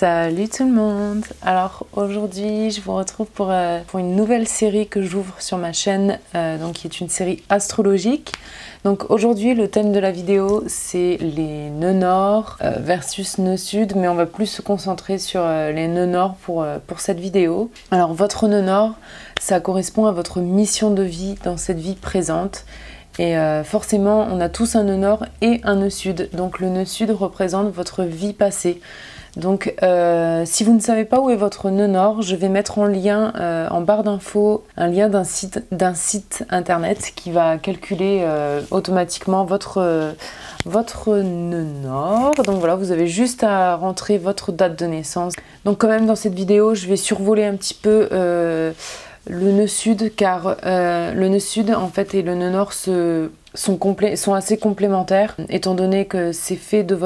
Salut tout le monde! Alors aujourd'hui je vous retrouve pour une nouvelle série que j'ouvre sur ma chaîne, qui est une série astrologique. Donc aujourd'hui le thème de la vidéo c'est les nœuds nord versus nœuds sud, mais on va plus se concentrer sur les nœuds nord pour cette vidéo. Alors votre nœud nord, ça correspond à votre mission de vie dans cette vie présente. Et forcément on a tous un nœud nord et un nœud sud, donc le nœud sud représente votre vie passée. Donc si vous ne savez pas où est votre nœud nord, je vais mettre en lien en barre d'infos un lien d'un site internet qui va calculer automatiquement votre nœud nord. Donc voilà, vous avez juste à rentrer votre date de naissance. Donc quand même dans cette vidéo je vais survoler un petit peu le nœud sud, car le nœud sud en fait et le nœud nord sont assez complémentaires, étant donné que c'est fait de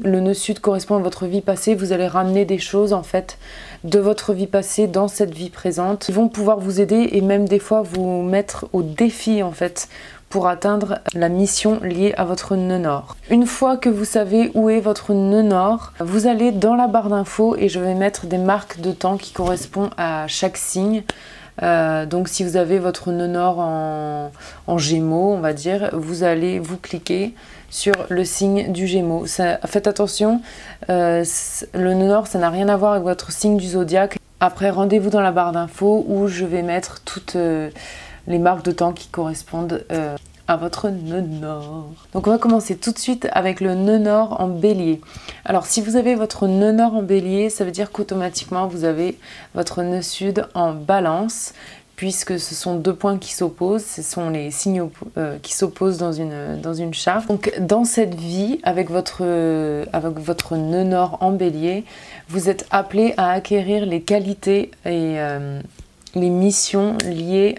le nœud sud correspond à votre vie passée. Vous allez ramener des choses en fait de votre vie passée dans cette vie présente. Ils vont pouvoir vous aider et même des fois vous mettre au défi en fait pour atteindre la mission liée à votre nœud nord. Une fois que vous savez où est votre nœud nord, vous allez dans la barre d'infos et je vais mettre des marques de temps qui correspondent à chaque signe. Donc si vous avez votre nœud nord en Gémeaux, on va dire, vous cliquez sur le signe du Gémeaux. Faites attention, le nœud nord ça n'a rien à voir avec votre signe du zodiaque. Après rendez-vous dans la barre d'infos où je vais mettre toutes les marques de temps qui correspondent à votre nœud nord. Donc on va commencer tout de suite avec le nœud nord en bélier. Alors si vous avez votre nœud nord en bélier, ça veut dire qu'automatiquement vous avez votre nœud sud en balance, puisque ce sont deux points qui s'opposent, ce sont les signes qui s'opposent dans une charte. Donc dans cette vie, avec votre nœud nord en bélier, vous êtes appelé à acquérir les qualités et les missions liées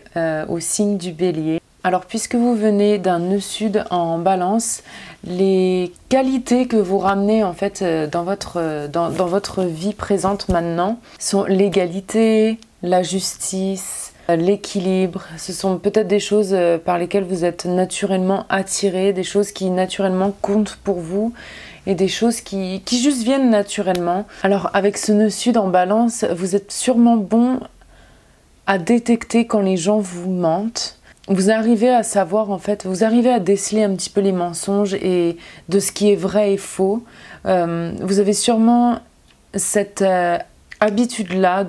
au signe du bélier. Alors puisque vous venez d'un nœud sud en balance, les qualités que vous ramenez en fait dans votre vie présente maintenant sont l'égalité, la justice, l'équilibre. Ce sont peut-être des choses par lesquelles vous êtes naturellement attiré, des choses qui naturellement comptent pour vous et des choses qui juste viennent naturellement. Alors avec ce nœud sud en balance, vous êtes sûrement bon à détecter quand les gens vous mentent. Vous arrivez à savoir en fait, vous arrivez à déceler un petit peu les mensonges et de ce qui est vrai et faux. Vous avez sûrement cette habitude-là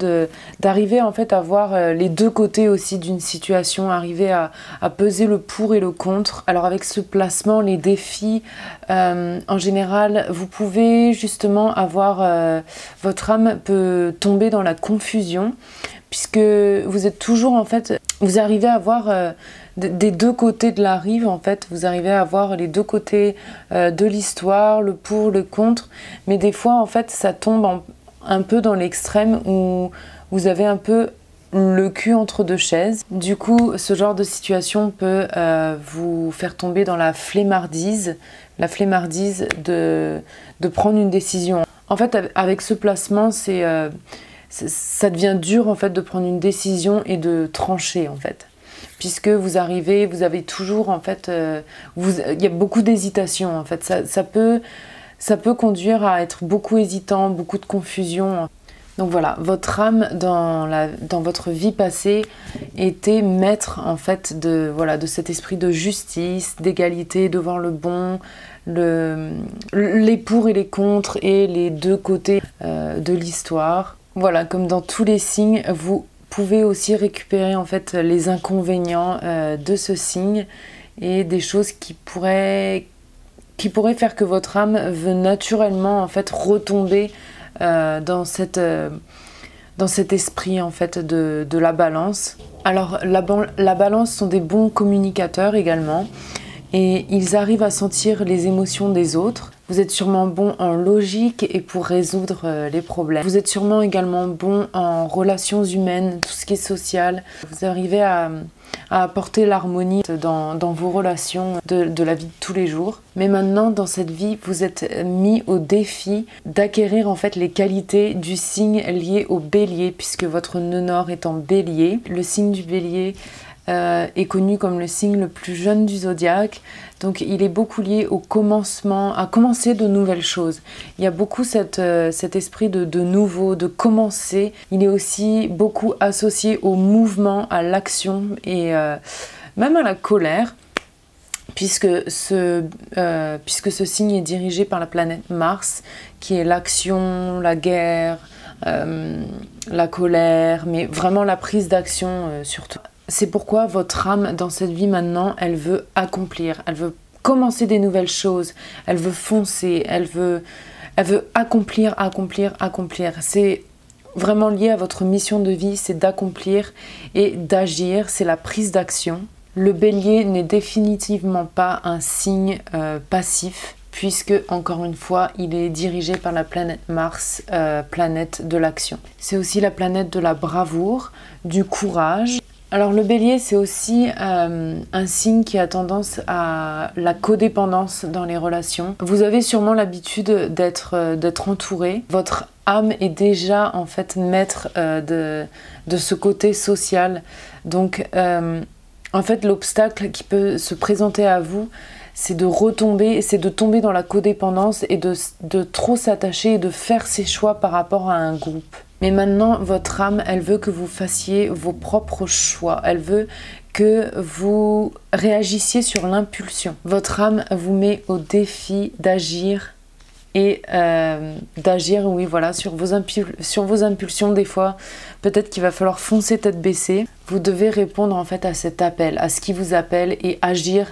d'arriver en fait à voir les deux côtés aussi d'une situation, arriver à peser le pour et le contre. Alors avec ce placement, les défis, en général, vous pouvez justement avoir, votre âme peut tomber dans la confusion, puisque vous êtes toujours en fait, vous arrivez à voir des deux côtés de la rive en fait, vous arrivez à voir les deux côtés de l'histoire, le pour, le contre, mais des fois en fait ça tombe un peu dans l'extrême où vous avez un peu le cul entre deux chaises. Du coup ce genre de situation peut vous faire tomber dans la flemmardise de prendre une décision. En fait avec ce placement ça devient dur en fait de prendre une décision et de trancher en fait, puisque vous avez toujours en fait, il y a beaucoup d'hésitation en fait, ça peut conduire à être beaucoup hésitant, beaucoup de confusion. Donc voilà, votre âme dans votre vie passée était maître en fait de cet esprit de justice, d'égalité, de voir le bon, les pour et les contre et les deux côtés de l'histoire. Voilà, comme dans tous les signes, vous pouvez aussi récupérer en fait les inconvénients de ce signe et des choses qui pourraient faire que votre âme veut naturellement en fait retomber dans cet esprit en fait de la balance. Alors la balance sont des bons communicateurs également et ils arrivent à sentir les émotions des autres. Vous êtes sûrement bon en logique et pour résoudre les problèmes. Vous êtes sûrement également bon en relations humaines, tout ce qui est social. Vous arrivez à apporter l'harmonie dans vos relations de la vie de tous les jours. Mais maintenant, dans cette vie, vous êtes mis au défi d'acquérir en fait les qualités du signe lié au bélier, puisque votre nœud nord est en bélier. Le signe du bélier est connu comme le signe le plus jeune du zodiaque. Donc il est beaucoup lié au commencement, à commencer de nouvelles choses. Il y a beaucoup cet esprit de nouveau, de commencer. Il est aussi beaucoup associé au mouvement, à l'action et même à la colère. Puisque ce signe est dirigé par la planète Mars, qui est l'action, la guerre, la colère, mais vraiment la prise d'action surtout. C'est pourquoi votre âme dans cette vie maintenant, elle veut accomplir, elle veut commencer des nouvelles choses, elle veut foncer, elle veut accomplir. C'est vraiment lié à votre mission de vie, c'est d'accomplir et d'agir, c'est la prise d'action. Le bélier n'est définitivement pas un signe passif, puisque, encore une fois, il est dirigé par la planète Mars, planète de l'action. C'est aussi la planète de la bravoure, du courage. Alors le bélier, c'est aussi un signe qui a tendance à la codépendance dans les relations. Vous avez sûrement l'habitude d'être entouré. Votre âme est déjà en fait maître de ce côté social. Donc en fait, l'obstacle qui peut se présenter à vous, c'est de tomber dans la codépendance et de trop s'attacher et de faire ses choix par rapport à un groupe. Mais maintenant, votre âme, elle veut que vous fassiez vos propres choix. Elle veut que vous réagissiez sur l'impulsion. Votre âme vous met au défi d'agir et oui, voilà, sur vos impulsions. Des fois, peut-être qu'il va falloir foncer tête baissée. Vous devez répondre en fait à cet appel, à ce qui vous appelle et agir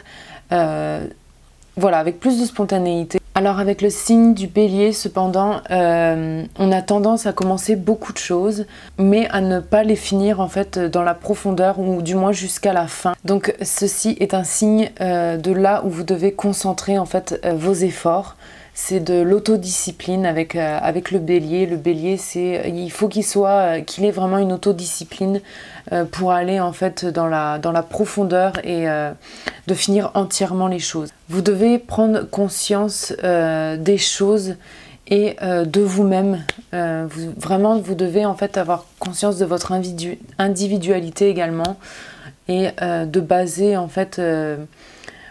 voilà, avec plus de spontanéité. Alors avec le signe du bélier, cependant, on a tendance à commencer beaucoup de choses, mais à ne pas les finir en fait dans la profondeur ou du moins jusqu'à la fin. Donc ceci est un signe de là où vous devez concentrer en fait vos efforts. C'est de l'autodiscipline avec le bélier. Le bélier, il faut qu'il ait vraiment une autodiscipline pour aller en fait dans la profondeur et de finir entièrement les choses. Vous devez prendre conscience des choses et de vous-même. Vraiment, vous devez en fait avoir conscience de votre individualité également et de baser en fait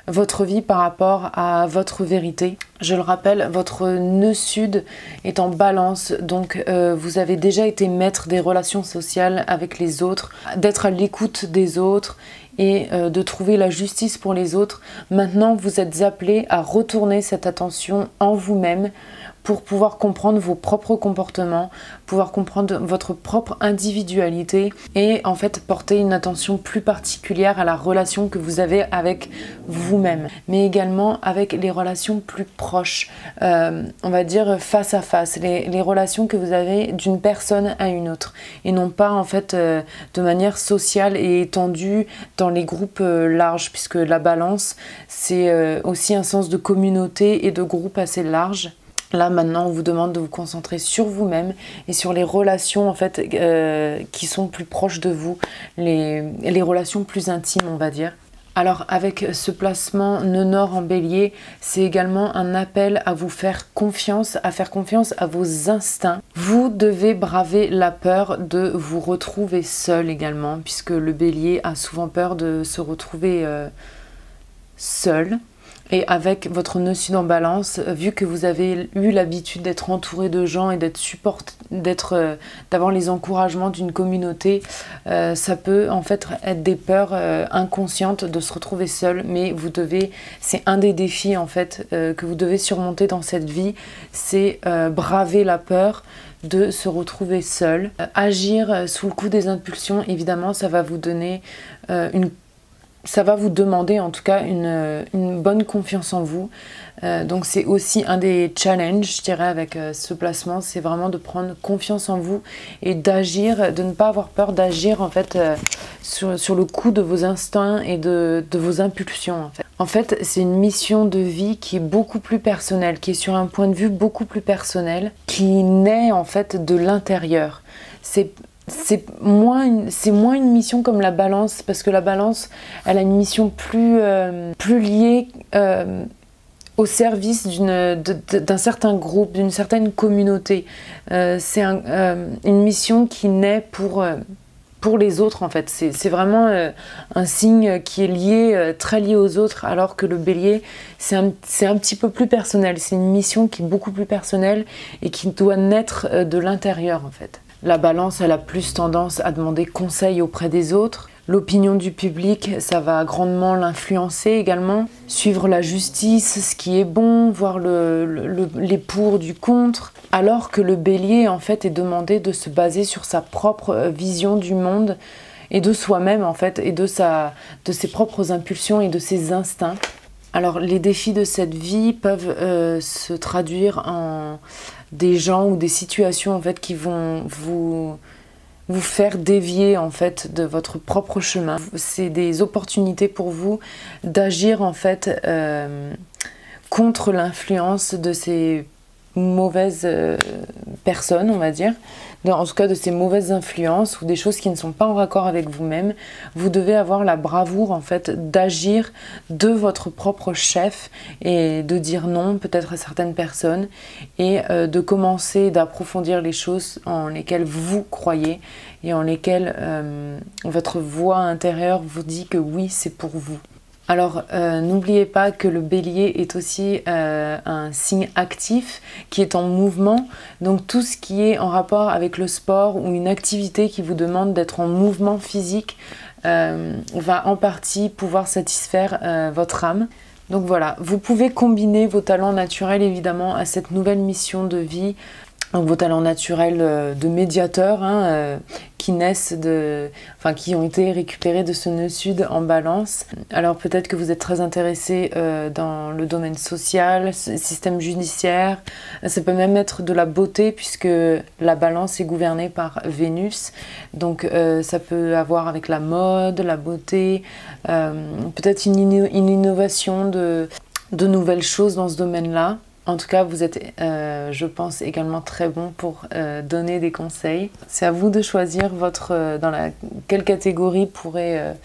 votre vie par rapport à votre vérité. Je le rappelle, votre nœud sud est en balance, donc vous avez déjà été maître des relations sociales avec les autres, d'être à l'écoute des autres et de trouver la justice pour les autres. Maintenant, vous êtes appelé à retourner cette attention en vous-même pour pouvoir comprendre vos propres comportements, pouvoir comprendre votre propre individualité et en fait porter une attention plus particulière à la relation que vous avez avec vous-même, mais également avec les relations plus proches, on va dire face à face, les relations que vous avez d'une personne à une autre et non pas en fait de manière sociale et étendue dans les groupes larges, puisque la balance c'est aussi un sens de communauté et de groupe assez large. Là, maintenant, on vous demande de vous concentrer sur vous-même et sur les relations en fait, qui sont plus proches de vous, les relations plus intimes, on va dire. Alors, avec ce placement nœud nord en bélier, c'est également un appel à vous faire confiance à vos instincts. Vous devez braver la peur de vous retrouver seul également, puisque le bélier a souvent peur de se retrouver seul. Et avec votre nœud sud en balance, vu que vous avez eu l'habitude d'être entouré de gens et d'avoir les encouragements d'une communauté, ça peut en fait être des peurs inconscientes de se retrouver seul, mais c'est un des défis en fait que vous devez surmonter dans cette vie, c'est braver la peur de se retrouver seul. Agir sous le coup des impulsions, évidemment, ça va vous donner ça va vous demander en tout cas une bonne confiance en vous. Donc c'est aussi un des challenges, je dirais, avec ce placement, c'est vraiment de prendre confiance en vous et d'agir, de ne pas avoir peur d'agir en fait sur le coup de vos instincts et de vos impulsions. En fait, c'est une mission de vie qui est beaucoup plus personnelle, qui est sur un point de vue beaucoup plus personnel, qui naît en fait de l'intérieur. C'est moins une mission comme la balance, parce que la balance, elle a une mission plus liée au service d'un certain groupe, d'une certaine communauté. C'est une mission qui naît pour pour les autres en fait. C'est vraiment un signe qui est lié, très lié aux autres, alors que le bélier, c'est un petit peu plus personnel. C'est une mission qui est beaucoup plus personnelle et qui doit naître de l'intérieur en fait. La balance, elle a plus tendance à demander conseil auprès des autres. L'opinion du public, ça va grandement l'influencer également. Suivre la justice, ce qui est bon, voir les pour du contre. Alors que le bélier, en fait, est demandé de se baser sur sa propre vision du monde et de soi-même, en fait, et de ses propres impulsions et de ses instincts. Alors, les défis de cette vie peuvent se traduire en des gens ou des situations, en fait, qui vont vous faire dévier en fait de votre propre chemin. C'est des opportunités pour vous d'agir en fait contre l'influence de ces mauvaises personnes, on va dire, en tout cas de ces mauvaises influences ou des choses qui ne sont pas en raccord avec vous-même. Vous devez avoir la bravoure en fait d'agir de votre propre chef et de dire non peut-être à certaines personnes et de commencer d'approfondir les choses en lesquelles vous croyez et en lesquelles votre voix intérieure vous dit que oui, c'est pour vous. Alors, n'oubliez pas que le bélier est aussi un signe actif qui est en mouvement. Donc, tout ce qui est en rapport avec le sport ou une activité qui vous demande d'être en mouvement physique va en partie pouvoir satisfaire votre âme. Donc voilà, vous pouvez combiner vos talents naturels évidemment à cette nouvelle mission de vie. Donc vos talents naturels de médiateur qui naissent qui ont été récupérés de ce nœud sud en balance. Alors peut-être que vous êtes très intéressé dans le domaine social, système judiciaire. Ça peut même être de la beauté puisque la balance est gouvernée par Vénus. Donc ça peut avoir avec la mode, la beauté, peut-être une innovation de nouvelles choses dans ce domaine-là. En tout cas, vous êtes, je pense, également très bon pour donner des conseils. C'est à vous de choisir quelle catégorie pourrait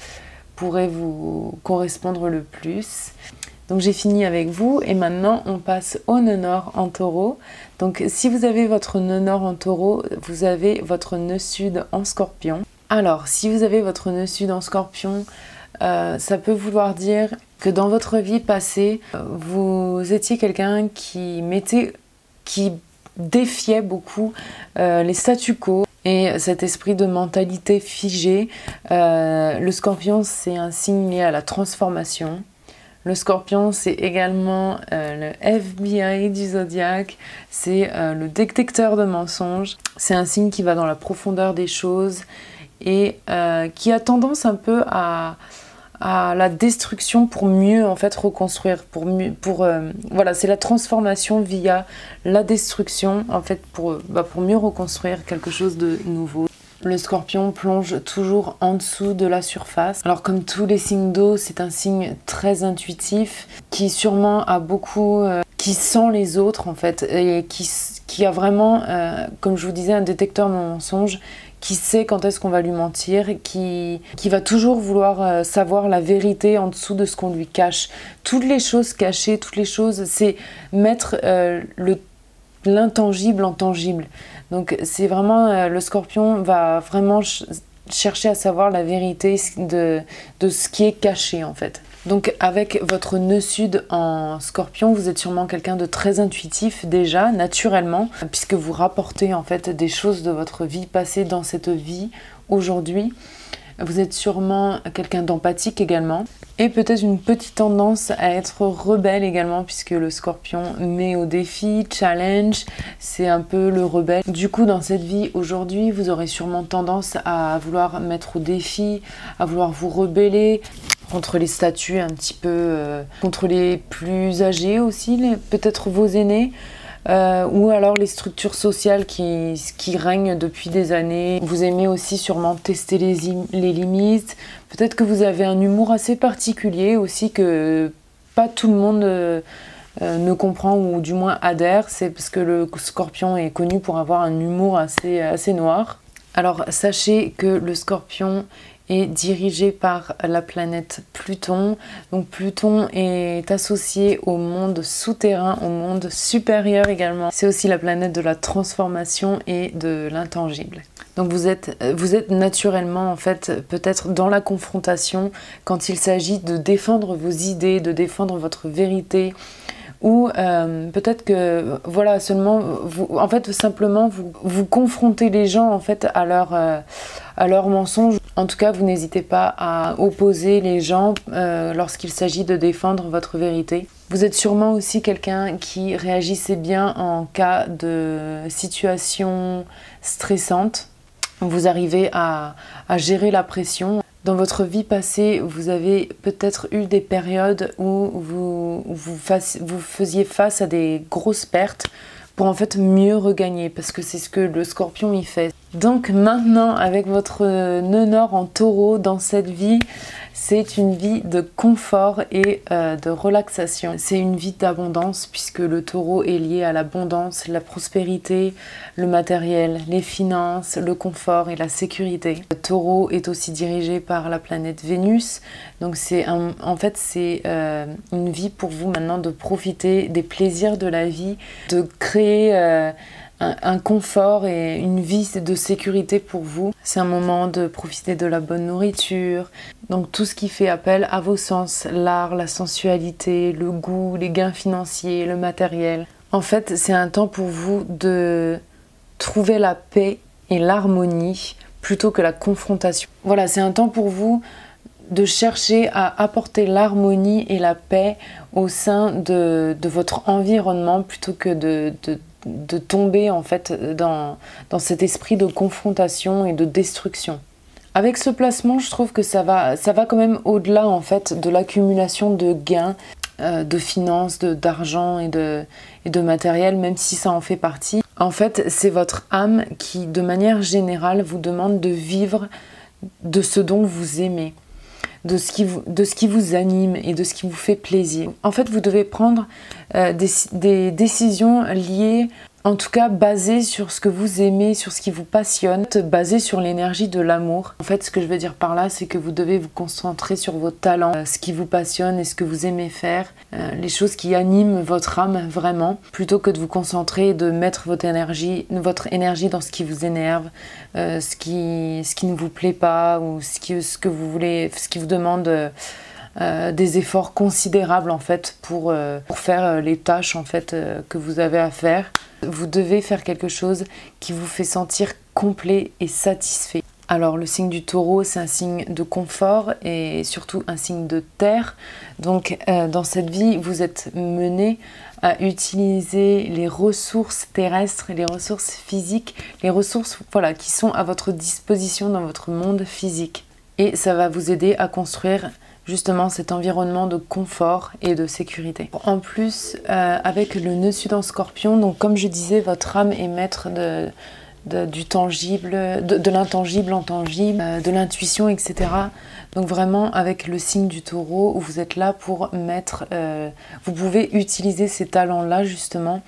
vous correspondre le plus. Donc j'ai fini avec vous et maintenant on passe au nœud nord en taureau. Donc si vous avez votre nœud nord en taureau, vous avez votre nœud sud en scorpion. Alors si vous avez votre nœud sud en scorpion, ça peut vouloir dire que dans votre vie passée, vous étiez quelqu'un qui défiait beaucoup les statu quo et cet esprit de mentalité figée. Le scorpion, c'est un signe lié à la transformation. Le scorpion, c'est également le FBI du zodiaque, c'est le détecteur de mensonges. C'est un signe qui va dans la profondeur des choses et qui a tendance un peu à la destruction pour mieux en fait reconstruire, voilà, c'est la transformation via la destruction en fait pour mieux reconstruire quelque chose de nouveau. Le scorpion plonge toujours en dessous de la surface. Alors comme tous les signes d'eau, c'est un signe très intuitif qui sûrement a beaucoup qui sent les autres en fait et qui a vraiment comme je vous disais un détecteur de mensonges, qui sait quand est-ce qu'on va lui mentir, qui va toujours vouloir savoir la vérité en dessous de ce qu'on lui cache. Toutes les choses cachées, toutes les choses, c'est mettre l'intangible en tangible. Donc c'est vraiment, le scorpion va vraiment chercher à savoir la vérité de ce qui est caché en fait. Donc avec votre nœud sud en scorpion, vous êtes sûrement quelqu'un de très intuitif déjà, naturellement, puisque vous rapportez en fait des choses de votre vie passée dans cette vie aujourd'hui. Vous êtes sûrement quelqu'un d'empathique également. Et peut-être une petite tendance à être rebelle également, puisque le scorpion met au défi, challenge, c'est un peu le rebelle. Du coup, dans cette vie aujourd'hui, vous aurez sûrement tendance à vouloir mettre au défi, à vouloir vous rebeller contre les statuts un petit peu, contre les plus âgés aussi, peut-être vos aînés. Ou alors les structures sociales qui règnent depuis des années. Vous aimez aussi sûrement tester les limites. Peut-être que vous avez un humour assez particulier aussi que pas tout le monde ne comprend ou du moins adhère. C'est parce que le scorpion est connu pour avoir un humour assez noir. Alors sachez que le scorpion est dirigé par la planète Pluton. Donc Pluton est associé au monde souterrain, au monde supérieur également. C'est aussi la planète de la transformation et de l'intangible. Donc vous êtes naturellement en fait peut-être dans la confrontation quand il s'agit de défendre vos idées, de défendre votre vérité, ou peut-être que voilà seulement vous, en fait simplement vous confrontez les gens en fait à leurs mensonges. En tout cas, vous n'hésitez pas à opposer les gens lorsqu'il s'agit de défendre votre vérité. Vous êtes sûrement aussi quelqu'un qui réagissait bien en cas de situation stressante. Vous arrivez à gérer la pression. Dans votre vie passée, vous avez peut-être eu des périodes où vous faisiez face à des grosses pertes pour en fait mieux regagner, parce que c'est ce que le Scorpion y fait. Donc maintenant, avec votre nœud nord en Taureau, dans cette vie, c'est une vie de confort et de relaxation. C'est une vie d'abondance puisque le Taureau est lié à l'abondance, la prospérité, le matériel, les finances, le confort et la sécurité. Le Taureau est aussi dirigé par la planète Vénus. Donc en fait c'est une vie pour vous maintenant de profiter des plaisirs de la vie, de créer un confort et une vie de sécurité pour vous. C'est un moment de profiter de la bonne nourriture, donc tout ce qui fait appel à vos sens, l'art, la sensualité, le goût, les gains financiers, le matériel. En fait, c'est un temps pour vous de trouver la paix et l'harmonie plutôt que la confrontation. Voilà, c'est un temps pour vous de chercher à apporter l'harmonie et la paix au sein de votre environnement plutôt que de tomber en fait dans cet esprit de confrontation et de destruction. Avec ce placement, je trouve que ça va quand même au-delà en fait de l'accumulation de gains, de finances, d'argent et de matériel, même si ça en fait partie. En fait, c'est votre âme qui, de manière générale, vous demande de vivre de ce dont vous aimez, de ce qui vous anime et de ce qui vous fait plaisir. En fait, vous devez prendre des décisions liées, en tout cas basées sur ce que vous aimez, sur ce qui vous passionne, basées sur l'énergie de l'amour. En fait, ce que je veux dire par là, c'est que vous devez vous concentrer sur vos talents, ce qui vous passionne et ce que vous aimez faire, les choses qui animent votre âme vraiment, plutôt que de vous concentrer et de mettre votre énergie dans ce qui vous énerve, ce qui ne vous plaît pas, ou ce qui vous demande des efforts considérables en fait pour faire les tâches en fait que vous avez à faire. Vous devez faire quelque chose qui vous fait sentir complet et satisfait. Alors le signe du Taureau, c'est un signe de confort et surtout un signe de terre. Donc dans cette vie, vous êtes mené à utiliser les ressources terrestres, les ressources physiques, les ressources voilà, qui sont à votre disposition dans votre monde physique. Et ça va vous aider à construire justement cet environnement de confort et de sécurité. En plus, avec le nœud sud en Scorpion, donc comme je disais, votre âme est maître du tangible, de l'intangible en tangible, de l'intuition, etc. Donc vraiment, avec le signe du Taureau, vous êtes là pour mettre... vous pouvez utiliser ces talents-là justement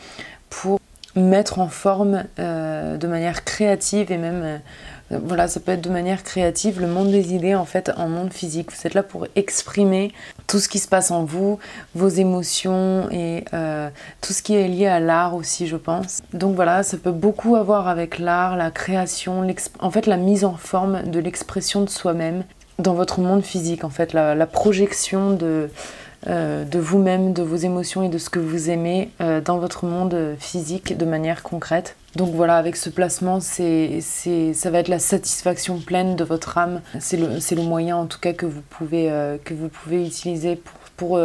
pour mettre en forme de manière créative et même... voilà, ça peut être de manière créative, le monde des idées en fait en monde physique. Vous êtes là pour exprimer tout ce qui se passe en vous, vos émotions et tout ce qui est lié à l'art aussi, je pense. Donc voilà, ça peut beaucoup avoir avec l'art, la création, en fait la mise en forme de l'expression de soi-même dans votre monde physique, en fait la projection de vous-même, de vos émotions et de ce que vous aimez dans votre monde physique de manière concrète. Donc voilà, avec ce placement, ça va être la satisfaction pleine de votre âme. C'est le moyen en tout cas que vous pouvez utiliser pour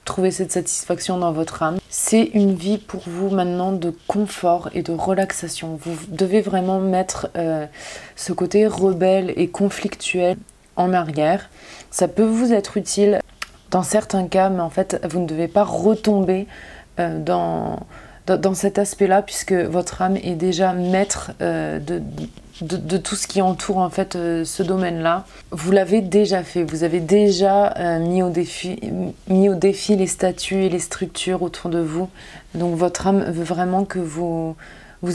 trouver cette satisfaction dans votre âme. C'est une vie pour vous maintenant de confort et de relaxation. Vous devez vraiment mettre ce côté rebelle et conflictuel en arrière. Ça peut vous être utile dans certains cas, mais en fait, vous ne devez pas retomber dans cet aspect-là, puisque votre âme est déjà maître de tout ce qui entoure en fait ce domaine-là. Vous l'avez déjà fait, vous avez déjà mis au défi les statuts et les structures autour de vous. Donc votre âme veut vraiment que vous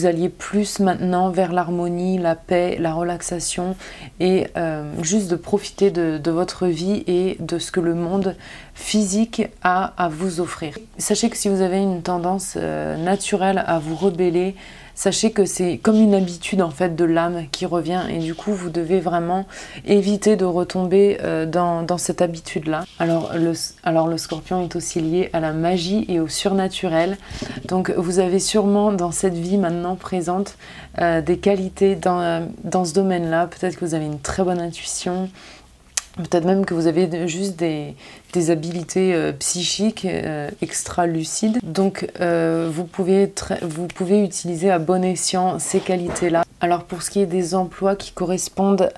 alliez plus maintenant vers l'harmonie, la paix, la relaxation et juste de profiter de votre vie et de ce que le monde physique a à vous offrir. Sachez que si vous avez une tendance naturelle à vous rebeller, sachez que c'est comme une habitude en fait de l'âme qui revient et du coup vous devez vraiment éviter de retomber dans cette habitude-là. Alors le scorpion est aussi lié à la magie et au surnaturel. Donc vous avez sûrement dans cette vie maintenant présente des qualités dans ce domaine-là. Peut-être que vous avez une très bonne intuition. Peut-être même que vous avez juste des habiletés psychiques extra lucides. Donc vous pouvez utiliser à bon escient ces qualités-là. Alors pour ce qui est des emplois qui correspondent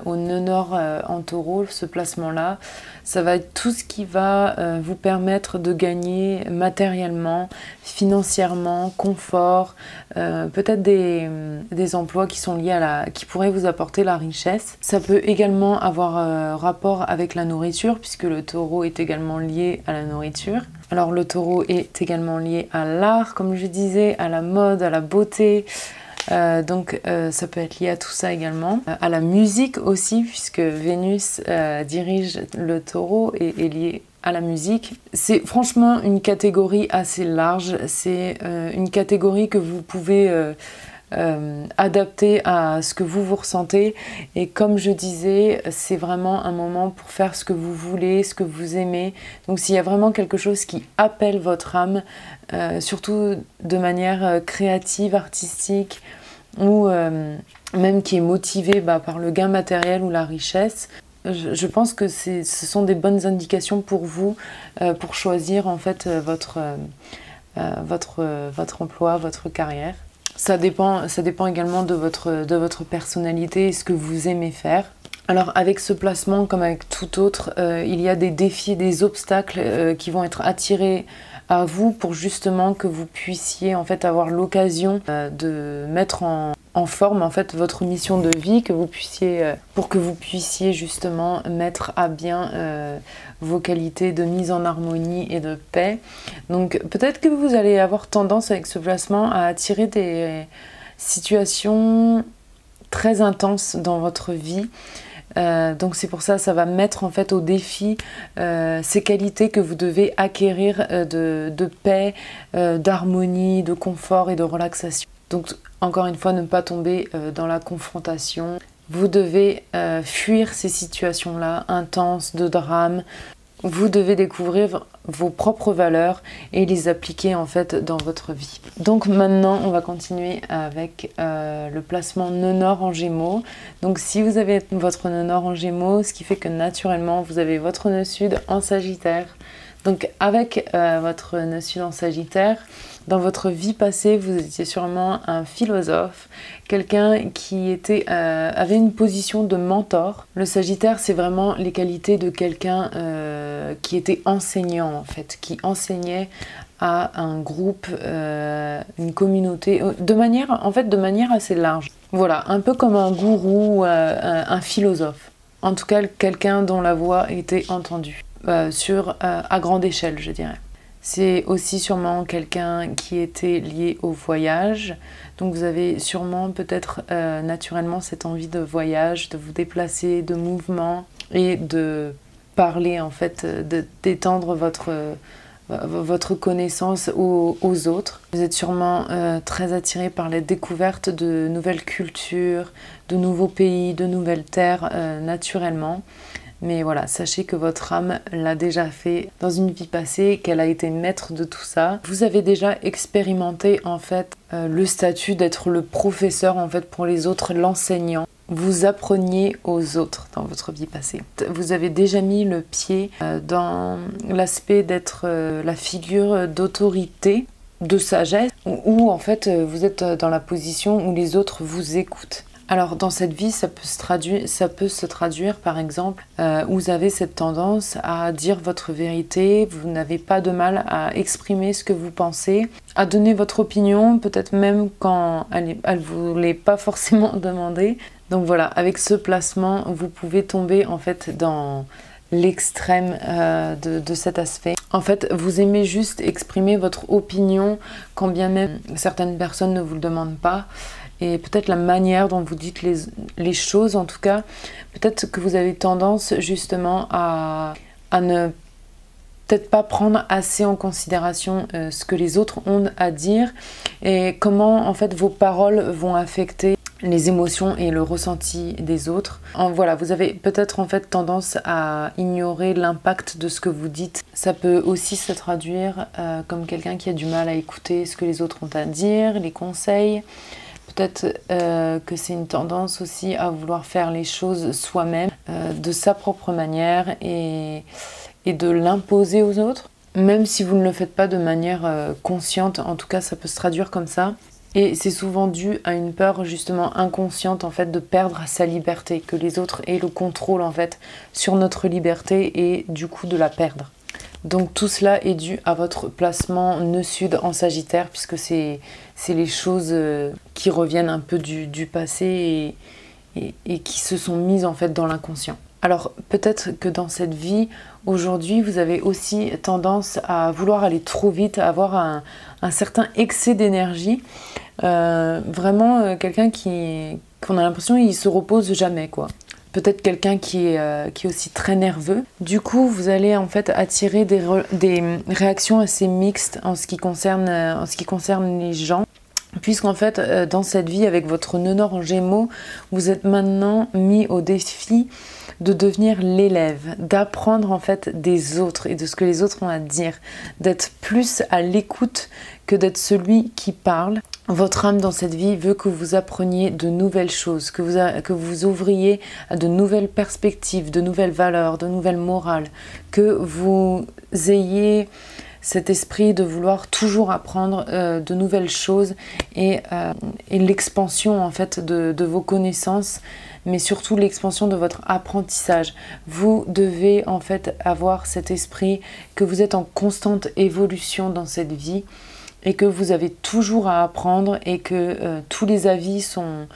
au nœud nord en taureau, ce placement-là, ça va être tout ce qui va vous permettre de gagner matériellement, financièrement, confort, peut-être des emplois qui sont liés qui pourraient vous apporter la richesse. Ça peut également avoir rapport avec la nourriture, puisque le taureau est également lié à la nourriture. Alors le taureau est également lié à l'art, comme je disais, à la mode, à la beauté. Donc ça peut être lié à tout ça également, à la musique aussi, puisque Vénus dirige le taureau et est lié à la musique. C'est franchement une catégorie assez large, c'est une catégorie que vous pouvez adapter à ce que vous ressentez, et comme je disais, c'est vraiment un moment pour faire ce que vous voulez, ce que vous aimez. Donc s'il y a vraiment quelque chose qui appelle votre âme, surtout de manière créative, artistique, ou même qui est motivé par le gain matériel ou la richesse, je pense que ce sont des bonnes indications pour vous, pour choisir en fait votre emploi, votre carrière. Ça dépend également de votre personnalité et ce que vous aimez faire. Alors avec ce placement, comme avec tout autre, il y a des défis, des obstacles qui vont être attirés à vous pour justement que vous puissiez en fait avoir l'occasion de mettre en forme en fait votre mission de vie, pour que vous puissiez justement mettre à bien vos qualités de mise en harmonie et de paix. Donc peut-être que vous allez avoir tendance avec ce placement à attirer des situations très intenses dans votre vie. Donc c'est pour ça va mettre en fait au défi ces qualités que vous devez acquérir de paix, d'harmonie, de confort et de relaxation. Donc encore une fois, ne pas tomber dans la confrontation. Vous devez fuir ces situations-là intenses, de drame. Vous devez découvrir vos propres valeurs et les appliquer en fait dans votre vie. Donc maintenant, on va continuer avec le placement nœud nord en Gémeaux. Donc si vous avez votre nœud nord en Gémeaux, ce qui fait que naturellement, vous avez votre nœud sud en Sagittaire. Donc avec votre nœud sud en Sagittaire, dans votre vie passée, vous étiez sûrement un philosophe, quelqu'un qui avait une position de mentor. Le Sagittaire, c'est vraiment les qualités de quelqu'un qui était enseignant en fait, qui enseignait à un groupe, une communauté, de manière assez large. Voilà, un peu comme un gourou, un philosophe. En tout cas, quelqu'un dont la voix était entendue, à grande échelle, je dirais. C'est aussi sûrement quelqu'un qui était lié au voyage. Donc vous avez sûrement peut-être naturellement cette envie de voyage, de vous déplacer, de mouvement et de parler en fait, d'étendre votre connaissance aux autres. Vous êtes sûrement très attiré par la découverte de nouvelles cultures, de nouveaux pays, de nouvelles terres naturellement. Mais voilà, sachez que votre âme l'a déjà fait dans une vie passée, qu'elle a été maître de tout ça. Vous avez déjà expérimenté en fait le statut d'être le professeur en fait pour les autres, l'enseignant. Vous appreniez aux autres dans votre vie passée. Vous avez déjà mis le pied dans l'aspect d'être la figure d'autorité, de sagesse, où en fait vous êtes dans la position où les autres vous écoutent. Alors dans cette vie, ça peut se traduire par exemple, vous avez cette tendance à dire votre vérité, vous n'avez pas de mal à exprimer ce que vous pensez, à donner votre opinion, peut-être même quand elle ne vous l'est pas forcément demandée. Donc voilà, avec ce placement, vous pouvez tomber en fait dans l'extrême de cet aspect. En fait, vous aimez juste exprimer votre opinion, quand bien même certaines personnes ne vous le demandent pas. Et peut-être la manière dont vous dites les choses, en tout cas, peut-être que vous avez tendance justement à ne peut-être pas prendre assez en considération ce que les autres ont à dire et comment en fait vos paroles vont affecter les émotions et le ressenti des autres. Voilà, vous avez peut-être en fait tendance à ignorer l'impact de ce que vous dites. Ça peut aussi se traduire comme quelqu'un qui a du mal à écouter ce que les autres ont à dire, les conseils. Peut-être que c'est une tendance aussi à vouloir faire les choses soi-même, de sa propre manière et de l'imposer aux autres. Même si vous ne le faites pas de manière consciente, en tout cas ça peut se traduire comme ça. Et c'est souvent dû à une peur justement inconsciente en fait de perdre sa liberté, que les autres aient le contrôle en fait sur notre liberté et du coup de la perdre. Donc tout cela est dû à votre placement nœud sud en Sagittaire, puisque c'est les choses qui reviennent un peu du passé et qui se sont mises en fait dans l'inconscient. Alors peut-être que dans cette vie, aujourd'hui, vous avez aussi tendance à vouloir aller trop vite, à avoir un certain excès d'énergie. Vraiment quelqu'un qu'on a l'impression qu'il se repose jamais, quoi. Peut-être quelqu'un qui est aussi très nerveux. Du coup, vous allez en fait attirer des réactions assez mixtes en ce qui concerne les gens. Puisqu'en fait, dans cette vie, avec votre nœud nord en Gémeaux, vous êtes maintenant mis au défi de devenir l'élève, d'apprendre en fait des autres et de ce que les autres ont à dire, d'être plus à l'écoute que d'être celui qui parle. Votre âme dans cette vie veut que vous appreniez de nouvelles choses, que vous ouvriez à de nouvelles perspectives, de nouvelles valeurs, de nouvelles morales, que vous ayez cet esprit de vouloir toujours apprendre de nouvelles choses et l'expansion en fait de vos connaissances, mais surtout l'expansion de votre apprentissage. Vous devez en fait avoir cet esprit que vous êtes en constante évolution dans cette vie et que vous avez toujours à apprendre et que tous les avis sont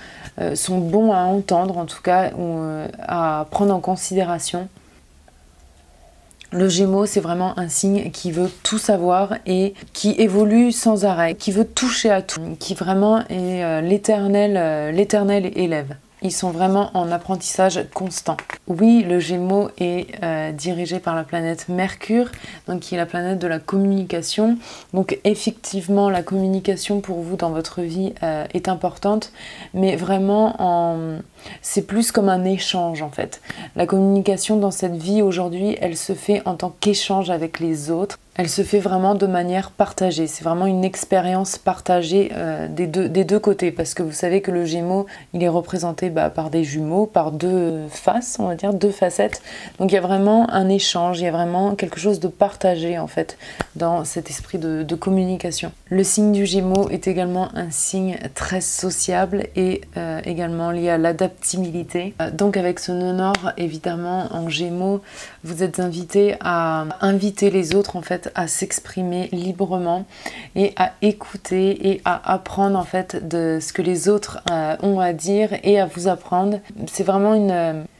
bons à entendre, en tout cas, ou à prendre en considération. Le Gémeaux, c'est vraiment un signe qui veut tout savoir et qui évolue sans arrêt, qui veut toucher à tout, qui vraiment est l'éternel élève. Ils sont vraiment en apprentissage constant. Oui, le Gémeaux est dirigé par la planète Mercure, donc qui est la planète de la communication. Donc effectivement, la communication pour vous dans votre vie est importante, mais vraiment c'est plus comme un échange en fait. La communication dans cette vie aujourd'hui, elle se fait en tant qu'échange avec les autres. Elle se fait vraiment de manière partagée. C'est vraiment une expérience partagée des deux côtés. Parce que vous savez que le Gémeaux, il est représenté par des jumeaux, par deux faces, on va dire, deux facettes. Donc il y a vraiment un échange, il y a vraiment quelque chose de partagé en fait dans cet esprit de communication. Le signe du Gémeaux est également un signe très sociable et également lié à l'adaptabilité. Donc avec ce nœud nord, évidemment, en Gémeaux, vous êtes invité à inviter les autres en fait à s'exprimer librement et à écouter et à apprendre en fait de ce que les autres ont à dire et à vous apprendre. C'est vraiment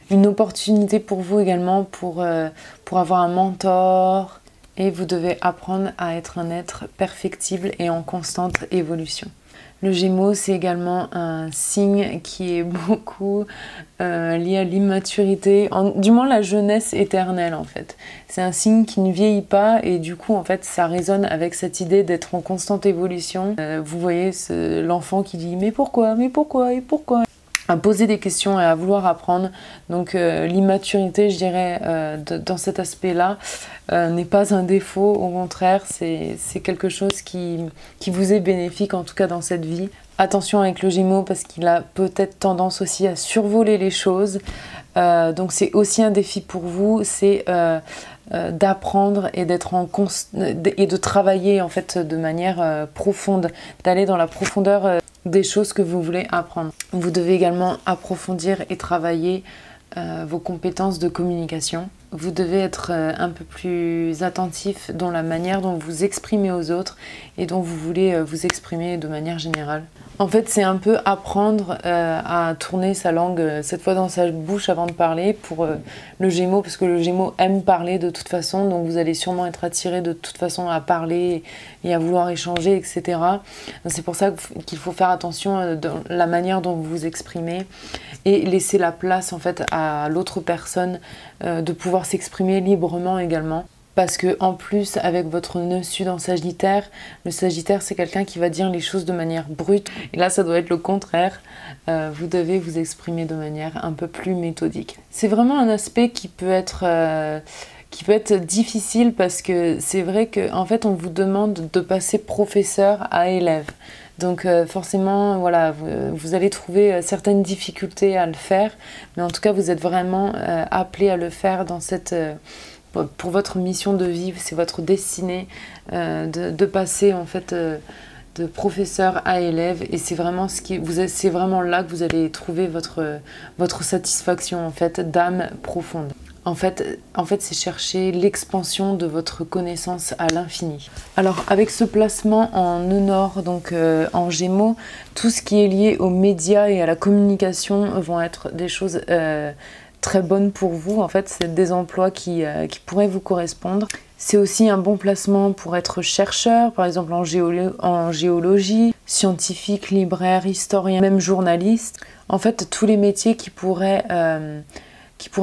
une opportunité pour vous également pour avoir un mentor et vous devez apprendre à être un être perfectible et en constante évolution. Le Gémeaux, c'est également un signe qui est beaucoup lié à l'immaturité, du moins la jeunesse éternelle en fait. C'est un signe qui ne vieillit pas et du coup en fait ça résonne avec cette idée d'être en constante évolution. Vous voyez l'enfant qui dit mais pourquoi et pourquoi à poser des questions et à vouloir apprendre. Donc l'immaturité, je dirais, dans cet aspect-là, n'est pas un défaut. Au contraire, c'est quelque chose qui vous est bénéfique, en tout cas dans cette vie. Attention avec le Gémeaux, parce qu'il a peut-être tendance aussi à survoler les choses. Donc c'est aussi un défi pour vous, c'est d'apprendre et et de travailler en fait de manière profonde, d'aller dans la profondeur des choses que vous voulez apprendre. Vous devez également approfondir et travailler vos compétences de communication. Vous devez être un peu plus attentif dans la manière dont vous exprimez aux autres et dont vous voulez vous exprimer de manière générale. En fait, c'est un peu apprendre à tourner sa langue cette fois dans sa bouche avant de parler pour le Gémeaux, parce que le Gémeaux aime parler de toute façon, donc vous allez sûrement être attiré de toute façon à parler et à vouloir échanger, etc. C'est pour ça qu'il faut faire attention dans la manière dont vous vous exprimez et laisser la place en fait à l'autre personne de pouvoir s'exprimer librement également. Parce que en plus, avec votre nœud sud en Sagittaire, le Sagittaire c'est quelqu'un qui va dire les choses de manière brute. Et là ça doit être le contraire. Vous devez vous exprimer de manière un peu plus méthodique. C'est vraiment un aspect qui peut être difficile parce que c'est vrai qu'en fait on vous demande de passer professeur à élève. Donc forcément, voilà, vous allez trouver certaines difficultés à le faire, mais en tout cas vous êtes vraiment appelé à le faire dans cette... pour votre mission de vie, c'est votre destinée de passer en fait de professeur à élève, et c'est vraiment c'est vraiment là que vous allez trouver votre satisfaction en fait d'âme profonde. En fait c'est chercher l'expansion de votre connaissance à l'infini. Alors avec ce placement en nœud nord, donc en Gémeaux, tout ce qui est lié aux médias et à la communication vont être des choses très bonnes pour vous. En fait, c'est des emplois qui pourraient vous correspondre. C'est aussi un bon placement pour être chercheur, par exemple en géologie, scientifique, libraire, historien, même journaliste. En fait, tous les métiers qui pourraient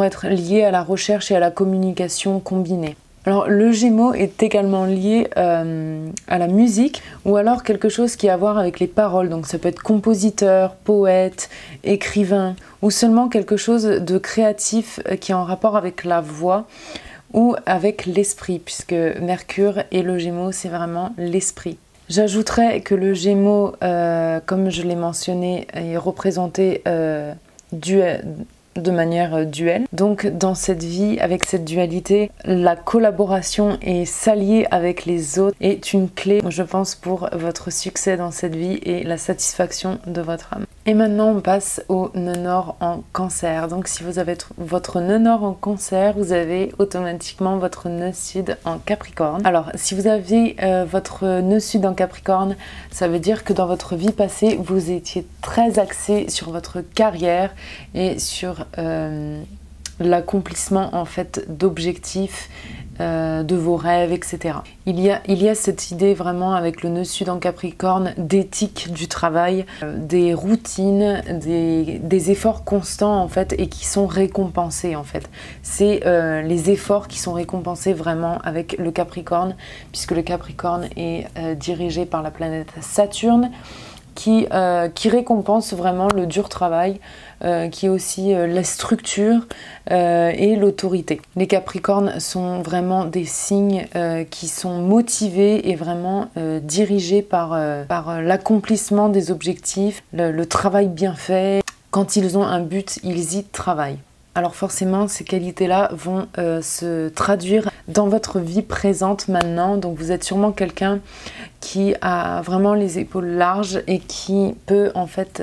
être liés à la recherche et à la communication combinée. Alors le Gémeaux est également lié à la musique, ou alors quelque chose qui a à voir avec les paroles. Donc ça peut être compositeur, poète, écrivain, ou seulement quelque chose de créatif qui est en rapport avec la voix ou avec l'esprit, puisque Mercure et le Gémeaux c'est vraiment l'esprit. J'ajouterais que le Gémeaux, comme je l'ai mentionné, est représenté de manière duelle. Donc dans cette vie, avec cette dualité, la collaboration et s'allier avec les autres est une clé, je pense, pour votre succès dans cette vie et la satisfaction de votre âme. Et maintenant on passe au nœud nord en Cancer. Donc si vous avez votre nœud nord en Cancer, vous avez automatiquement votre nœud sud en Capricorne. Alors si vous avez votre nœud sud en Capricorne, ça veut dire que dans votre vie passée, vous étiez très axé sur votre carrière et sur l'accomplissement en fait d'objectifs, de vos rêves, etc. Il y a cette idée vraiment avec le nœud sud en Capricorne d'éthique du travail, des routines, des efforts constants en fait, et qui sont récompensés en fait. C'est les efforts qui sont récompensés vraiment avec le Capricorne, puisque le Capricorne est dirigé par la planète Saturne, qui récompense vraiment le dur travail, qui est aussi la structure et l'autorité. Les Capricornes sont vraiment des signes qui sont motivés et vraiment dirigés par l'accomplissement des objectifs, le travail bien fait. Quand ils ont un but, ils y travaillent. Alors forcément, ces qualités-là vont se traduire dans votre vie présente maintenant. Donc vous êtes sûrement quelqu'un qui a vraiment les épaules larges et qui peut en fait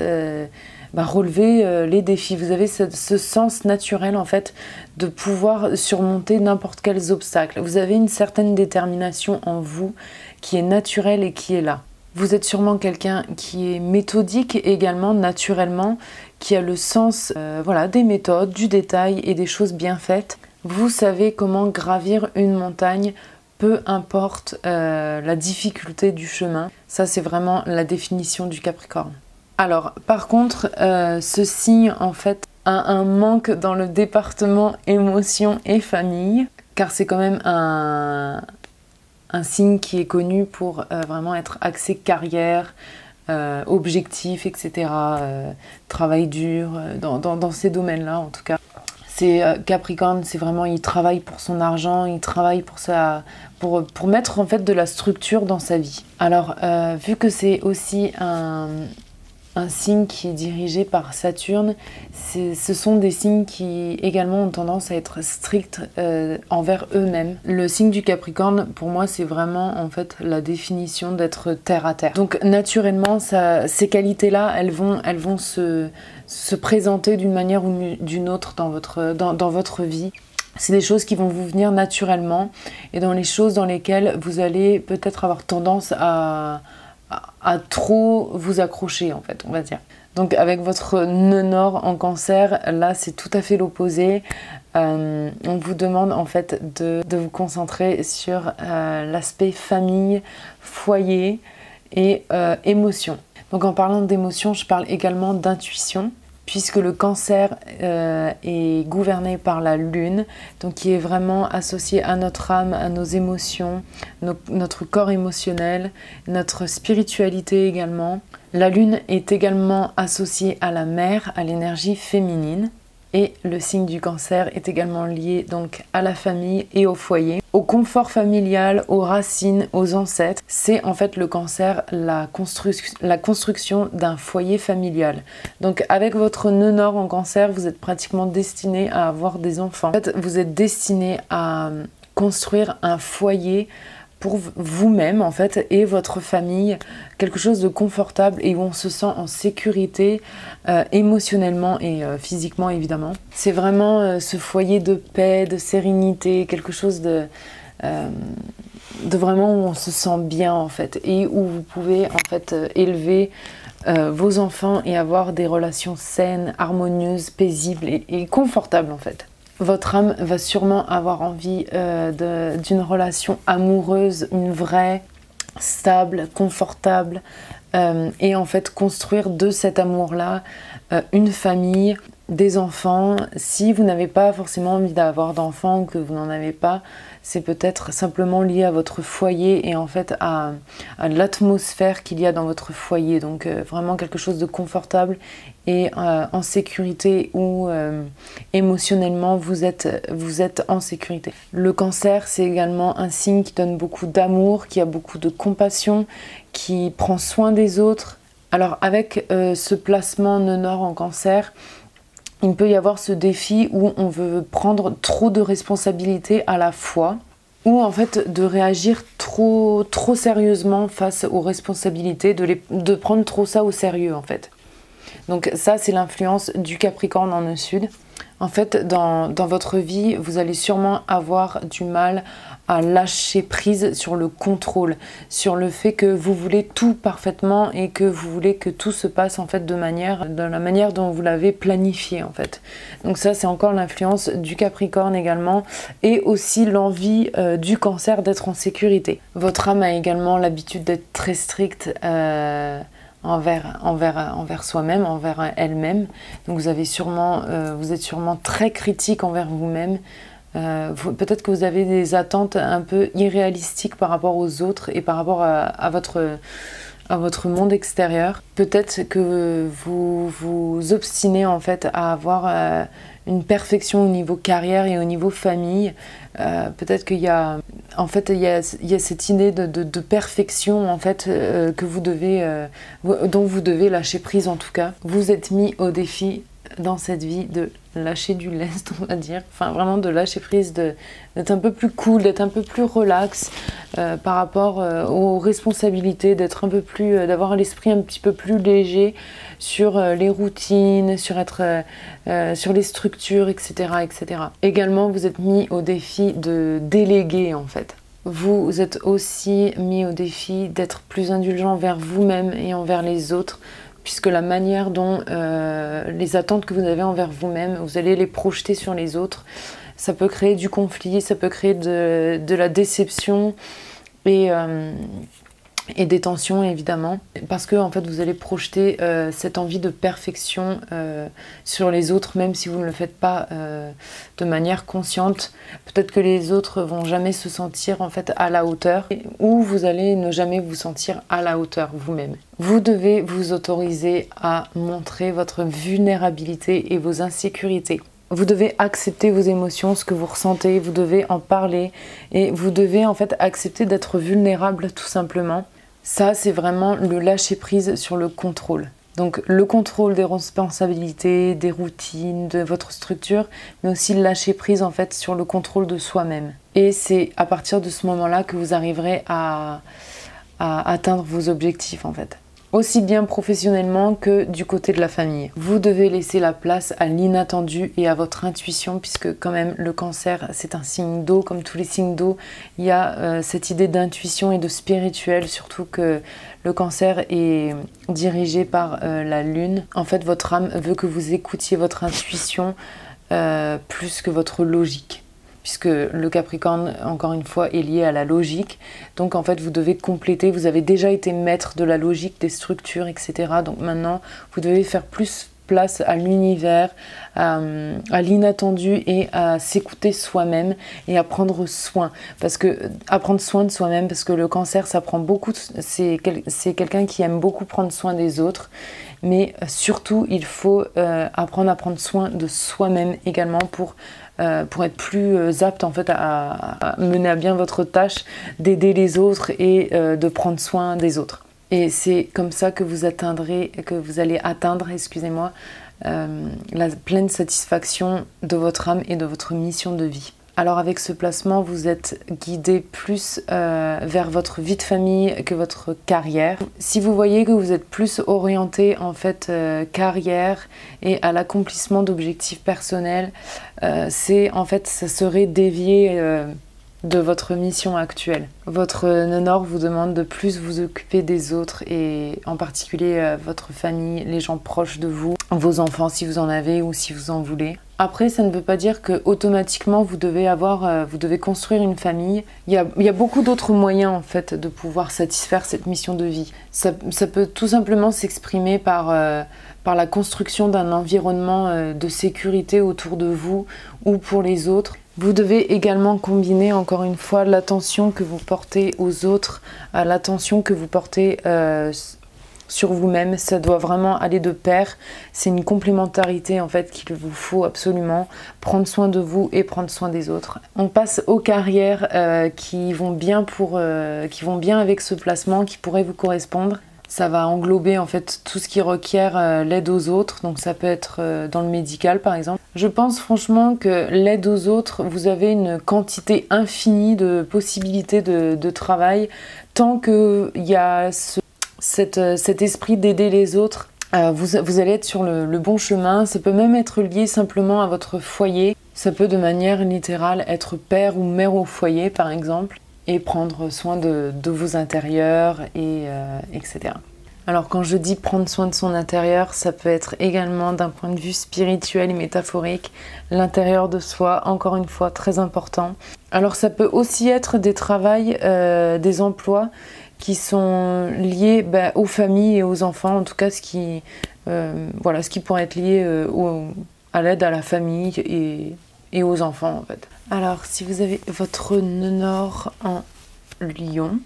relever les défis. Vous avez ce sens naturel en fait de pouvoir surmonter n'importe quels obstacles. Vous avez une certaine détermination en vous qui est naturelle et qui est là. Vous êtes sûrement quelqu'un qui est méthodique également, naturellement, qui a le sens des méthodes, du détail et des choses bien faites. Vous savez comment gravir une montagne, peu importe la difficulté du chemin. Ça, c'est vraiment la définition du Capricorne. Alors, par contre, ce signe, en fait, a un manque dans le département émotions et famille, car c'est quand même un signe qui est connu pour vraiment être axé carrière, objectif, etc. Travail dur, dans ces domaines-là en tout cas. Capricorne, c'est vraiment, il travaille pour son argent, il travaille pour mettre en fait de la structure dans sa vie. Alors, vu que c'est aussi un signe qui est dirigé par Saturne, ce sont des signes qui également ont tendance à être stricts envers eux-mêmes. Le signe du Capricorne, pour moi, c'est vraiment en fait la définition d'être terre à terre. Donc naturellement, ces qualités-là, elles vont se présenter d'une manière ou d'une autre dans votre vie. C'est des choses qui vont vous venir naturellement et dans les choses dans lesquelles vous allez peut-être avoir tendance à trop vous accrocher en fait, on va dire. Donc avec votre nœud nord en Cancer, là c'est tout à fait l'opposé. On vous demande en fait de vous concentrer sur l'aspect famille, foyer et émotion. Donc en parlant d'émotion, je parle également d'intuition, puisque le cancer est gouverné par la lune, donc qui est vraiment associé à notre âme, à nos émotions, notre corps émotionnel, notre spiritualité également. La lune est également associée à la mer, à l'énergie féminine. Et le signe du cancer est également lié donc à la famille et au foyer, au confort familial, aux racines, aux ancêtres. C'est en fait le cancer la construction d'un foyer familial. Donc avec votre nœud nord en cancer, vous êtes pratiquement destiné à avoir des enfants. En fait, vous êtes destiné à construire un foyer pour vous-même en fait et votre famille, quelque chose de confortable et où on se sent en sécurité émotionnellement et physiquement évidemment. C'est vraiment ce foyer de paix, de sérénité, quelque chose de vraiment où on se sent bien en fait et où vous pouvez en fait élever vos enfants et avoir des relations saines, harmonieuses, paisibles et confortables en fait. Votre âme va sûrement avoir envie d'une relation amoureuse, une vraie, stable, confortable, et en fait construire de cet amour-là une famille, des enfants. Si vous n'avez pas forcément envie d'avoir d'enfants ou que vous n'en avez pas, c'est peut-être simplement lié à votre foyer et en fait à l'atmosphère qu'il y a dans votre foyer. Donc vraiment quelque chose de confortable et en sécurité où émotionnellement vous êtes en sécurité. Le cancer, c'est également un signe qui donne beaucoup d'amour, qui a beaucoup de compassion, qui prend soin des autres. Alors avec ce placement nœud nord en cancer, il peut y avoir ce défi où on veut prendre trop de responsabilités à la fois, ou en fait de réagir trop sérieusement face aux responsabilités, de prendre trop ça au sérieux en fait. Donc ça c'est l'influence du Capricorne en nœud sud. En fait dans votre vie vous allez sûrement avoir du mal à lâcher prise sur le contrôle, sur le fait que vous voulez tout parfaitement et que vous voulez que tout se passe en fait de la manière dont vous l'avez planifié en fait. Donc ça c'est encore l'influence du Capricorne également et aussi l'envie du cancer d'être en sécurité. Votre âme a également l'habitude d'être très stricte envers soi-même, envers elle-même. Donc vous êtes sûrement très critique envers vous-même. Peut-être que vous avez des attentes un peu irréalistiques par rapport aux autres et par rapport à votre monde extérieur. Peut-être que vous vous obstinez en fait à avoir une perfection au niveau carrière et au niveau famille. Peut-être qu'il y a cette idée de perfection en fait dont vous devez lâcher prise en tout cas. Vous êtes mis au défi dans cette vie de lâcher du lest, on va dire, enfin vraiment de lâcher prise, d'être un peu plus cool, d'être un peu plus relax par rapport aux responsabilités, d'avoir l'esprit un petit peu plus léger sur les routines, sur les structures, etc., etc. Également, vous êtes mis au défi de déléguer en fait. Vous êtes aussi mis au défi d'être plus indulgent envers vous-même et envers les autres, puisque la manière dont les attentes que vous avez envers vous-même, vous allez les projeter sur les autres. Ça peut créer du conflit, ça peut créer de la déception et des tensions évidemment, parce que en fait vous allez projeter cette envie de perfection sur les autres, même si vous ne le faites pas de manière consciente. Peut-être que les autres vont jamais se sentir en fait à la hauteur, ou vous allez ne jamais vous sentir à la hauteur vous-même. Vous devez vous autoriser à montrer votre vulnérabilité et vos insécurités. Vous devez accepter vos émotions, ce que vous ressentez, vous devez en parler et vous devez en fait accepter d'être vulnérable tout simplement. Ça, c'est vraiment le lâcher prise sur le contrôle. Donc le contrôle des responsabilités, des routines, de votre structure, mais aussi le lâcher prise en fait sur le contrôle de soi-même. Et c'est à partir de ce moment-là que vous arriverez à atteindre vos objectifs en fait. Aussi bien professionnellement que du côté de la famille. Vous devez laisser la place à l'inattendu et à votre intuition, puisque quand même le cancer c'est un signe d'eau, comme tous les signes d'eau, il y a cette idée d'intuition et de spirituel, surtout que le cancer est dirigé par la lune. En fait votre âme veut que vous écoutiez votre intuition plus que votre logique, puisque le Capricorne, encore une fois, est lié à la logique. Donc en fait, vous devez compléter, vous avez déjà été maître de la logique, des structures, etc. Donc maintenant, vous devez faire plus place à l'univers, à l'inattendu et à s'écouter soi-même et à prendre soin. À prendre soin de soi-même, parce que le cancer, ça prend beaucoup, c'est quelqu'un qui aime beaucoup prendre soin des autres, mais surtout, il faut apprendre à prendre soin de soi-même également pour être plus apte en fait à mener à bien votre tâche d'aider les autres et de prendre soin des autres. Et c'est comme ça que vous allez atteindre, excusez-moi, la pleine satisfaction de votre âme et de votre mission de vie. Alors avec ce placement, vous êtes guidé plus vers votre vie de famille que votre carrière. Si vous voyez que vous êtes plus orienté en fait carrière et à l'accomplissement d'objectifs personnels, ça serait dévié de votre mission actuelle. Votre nœud nord vous demande de plus vous occuper des autres et en particulier votre famille, les gens proches de vous, vos enfants si vous en avez ou si vous en voulez. Après, ça ne veut pas dire que automatiquement vous devez construire une famille. Il y a beaucoup d'autres moyens en fait de pouvoir satisfaire cette mission de vie. Ça peut tout simplement s'exprimer par la construction d'un environnement de sécurité autour de vous ou pour les autres. Vous devez également combiner, encore une fois, l'attention que vous portez aux autres à l'attention que vous portez sur vous-même. Ça doit vraiment aller de pair. C'est une complémentarité en fait qu'il vous faut absolument prendre soin de vous et prendre soin des autres. On passe aux carrières qui vont bien avec ce placement, qui pourraient vous correspondre. Ça va englober en fait tout ce qui requiert l'aide aux autres, donc ça peut être dans le médical par exemple. Je pense franchement que l'aide aux autres, vous avez une quantité infinie de possibilités de travail tant qu'il y a cet esprit d'aider les autres. Vous allez être sur le bon chemin. Ça peut même être lié simplement à votre foyer. Ça peut de manière littérale être père ou mère au foyer par exemple, et prendre soin de vos intérieurs, etc. Alors quand je dis prendre soin de son intérieur, ça peut être également d'un point de vue spirituel et métaphorique, l'intérieur de soi, encore une fois, très important. Alors ça peut aussi être des travails, des emplois qui sont liés aux familles et aux enfants, en tout cas ce qui pourrait être lié à l'aide à la famille et aux enfants en fait. Alors si vous avez votre nœud nord en Lion,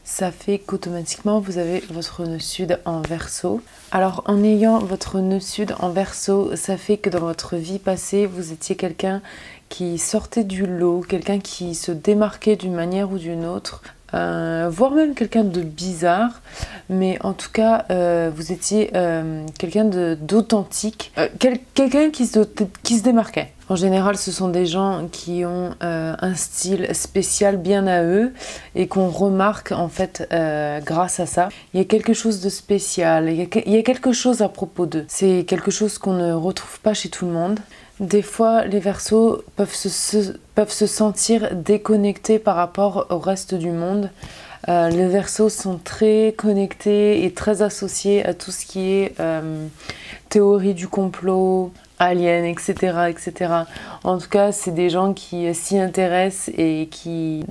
ça fait qu'automatiquement vous avez votre nœud sud en Verseau. Alors en ayant votre nœud sud en Verseau, ça fait que dans votre vie passée, vous étiez quelqu'un qui sortait du lot, quelqu'un qui se démarquait d'une manière ou d'une autre, voire même quelqu'un de bizarre, mais en tout cas vous étiez quelqu'un d'authentique, quelqu'un qui se démarquait. En général, ce sont des gens qui ont un style spécial bien à eux et qu'on remarque en fait grâce à ça. Il y a quelque chose de spécial, il y a quelque chose à propos d'eux. C'est quelque chose qu'on ne retrouve pas chez tout le monde. Des fois, les Verseaux peuvent se sentir déconnectés par rapport au reste du monde. Les Verseaux sont très connectés et très associés à tout ce qui est théorie du complot, aliens, etc., etc. En tout cas, c'est des gens qui s'y intéressent et qui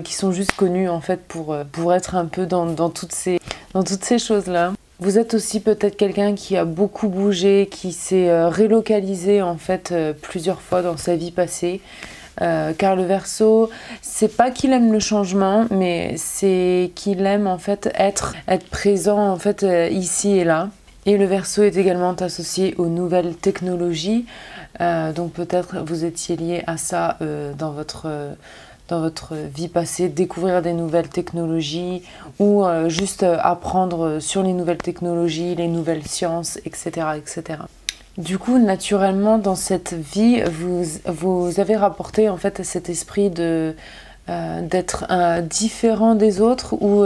sont juste connus en fait pour être un peu dans toutes ces choses-là. Vous êtes aussi peut-être quelqu'un qui a beaucoup bougé, qui s'est relocalisé en fait plusieurs fois dans sa vie passée. Car le Verseau, c'est pas qu'il aime le changement, mais c'est qu'il aime en fait être présent en fait ici et là. Et le Verseau est également associé aux nouvelles technologies, donc peut-être vous étiez lié à ça dans votre vie passée, découvrir des nouvelles technologies ou juste apprendre sur les nouvelles technologies, les nouvelles sciences, etc., etc. Du coup, naturellement, dans cette vie, vous avez rapporté en fait cet esprit d'être différent des autres ou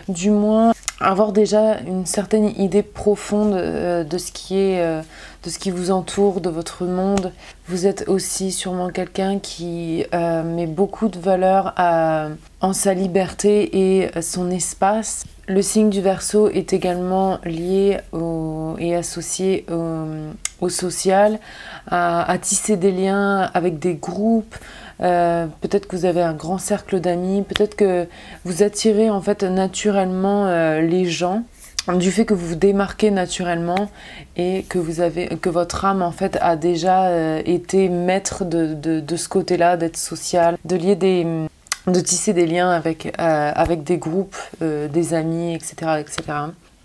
du moins avoir déjà une certaine idée profonde de ce qui vous entoure, de votre monde. Vous êtes aussi sûrement quelqu'un qui met beaucoup de valeur en sa liberté et son espace. Le signe du Verseau est également lié et associé au social, à tisser des liens avec des groupes. Peut-être que vous avez un grand cercle d'amis, peut-être que vous attirez en fait naturellement les gens. du fait que vous vous démarquez naturellement et que votre âme en fait a déjà été maître de ce côté-là, d'être social, de tisser des liens avec des groupes, des amis, etc., etc.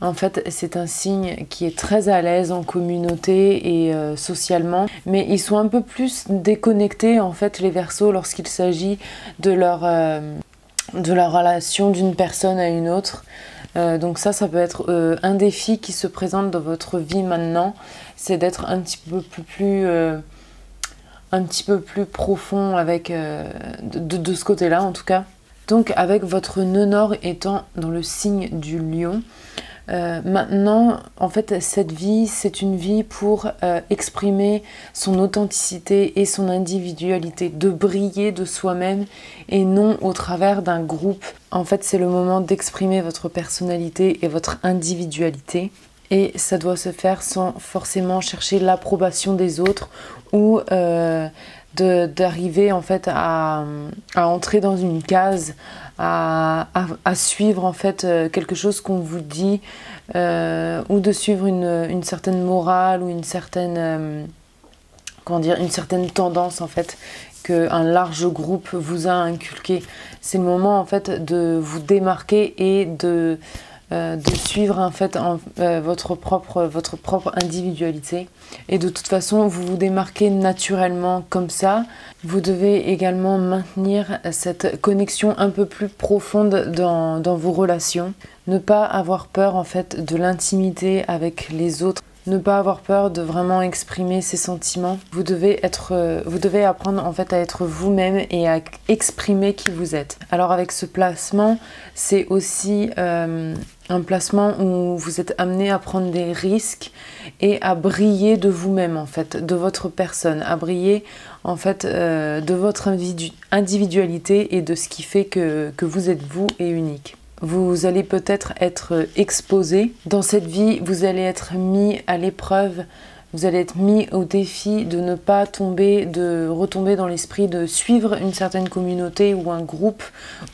En fait, c'est un signe qui est très à l'aise en communauté et socialement, mais ils sont un peu plus déconnectés en fait les Verseaux lorsqu'il s'agit de leur relation d'une personne à une autre. Donc ça peut être un défi qui se présente dans votre vie maintenant, c'est d'être un petit peu plus profond avec de ce côté-là en tout cas. Donc avec votre nœud nord étant dans le signe du lion, maintenant en fait cette vie c'est une vie pour exprimer son authenticité et son individualité, de briller de soi-même et non au travers d'un groupe. En fait c'est le moment d'exprimer votre personnalité et votre individualité et ça doit se faire sans forcément chercher l'approbation des autres ou d'arriver en fait à entrer dans une case, à suivre en fait quelque chose qu'on vous dit ou de suivre une certaine morale ou une certaine une certaine tendance en fait qu'un large groupe vous a inculqué. C'est le moment en fait de vous démarquer et de suivre en fait votre propre individualité. Et de toute façon, vous vous démarquez naturellement comme ça. Vous devez également maintenir cette connexion un peu plus profonde dans vos relations. Ne pas avoir peur en fait de l'intimité avec les autres. Ne pas avoir peur de vraiment exprimer ses sentiments. Vous devez apprendre en fait à être vous-même et à exprimer qui vous êtes. Alors avec ce placement, c'est aussi un placement où vous êtes amené à prendre des risques et à briller de vous-même en fait, de votre personne, à briller en fait de votre individualité et de ce qui fait que vous êtes vous et unique. Vous allez peut-être être exposé. Dans cette vie, vous allez être mis à l'épreuve, vous allez être mis au défi de ne pas retomber dans l'esprit de suivre une certaine communauté ou un groupe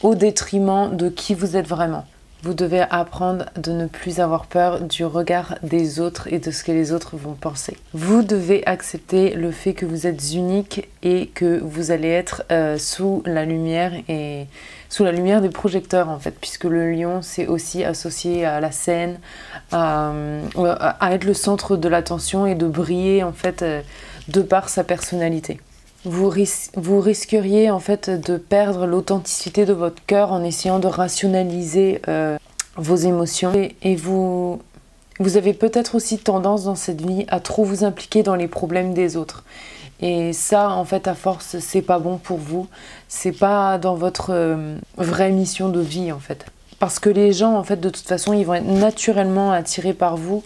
au détriment de qui vous êtes vraiment. Vous devez apprendre de ne plus avoir peur du regard des autres et de ce que les autres vont penser. Vous devez accepter le fait que vous êtes unique et que vous allez être sous la lumière des projecteurs en fait, puisque le lion c'est aussi associé à la scène, à être le centre de l'attention et de briller en fait de par sa personnalité. Vous risqueriez en fait de perdre l'authenticité de votre cœur en essayant de rationaliser vos émotions et vous avez peut-être aussi tendance dans cette vie à trop vous impliquer dans les problèmes des autres. Et ça, en fait, à force, c'est pas bon pour vous. C'est pas dans votre vraie mission de vie, en fait. Parce que les gens, en fait, de toute façon, ils vont être naturellement attirés par vous,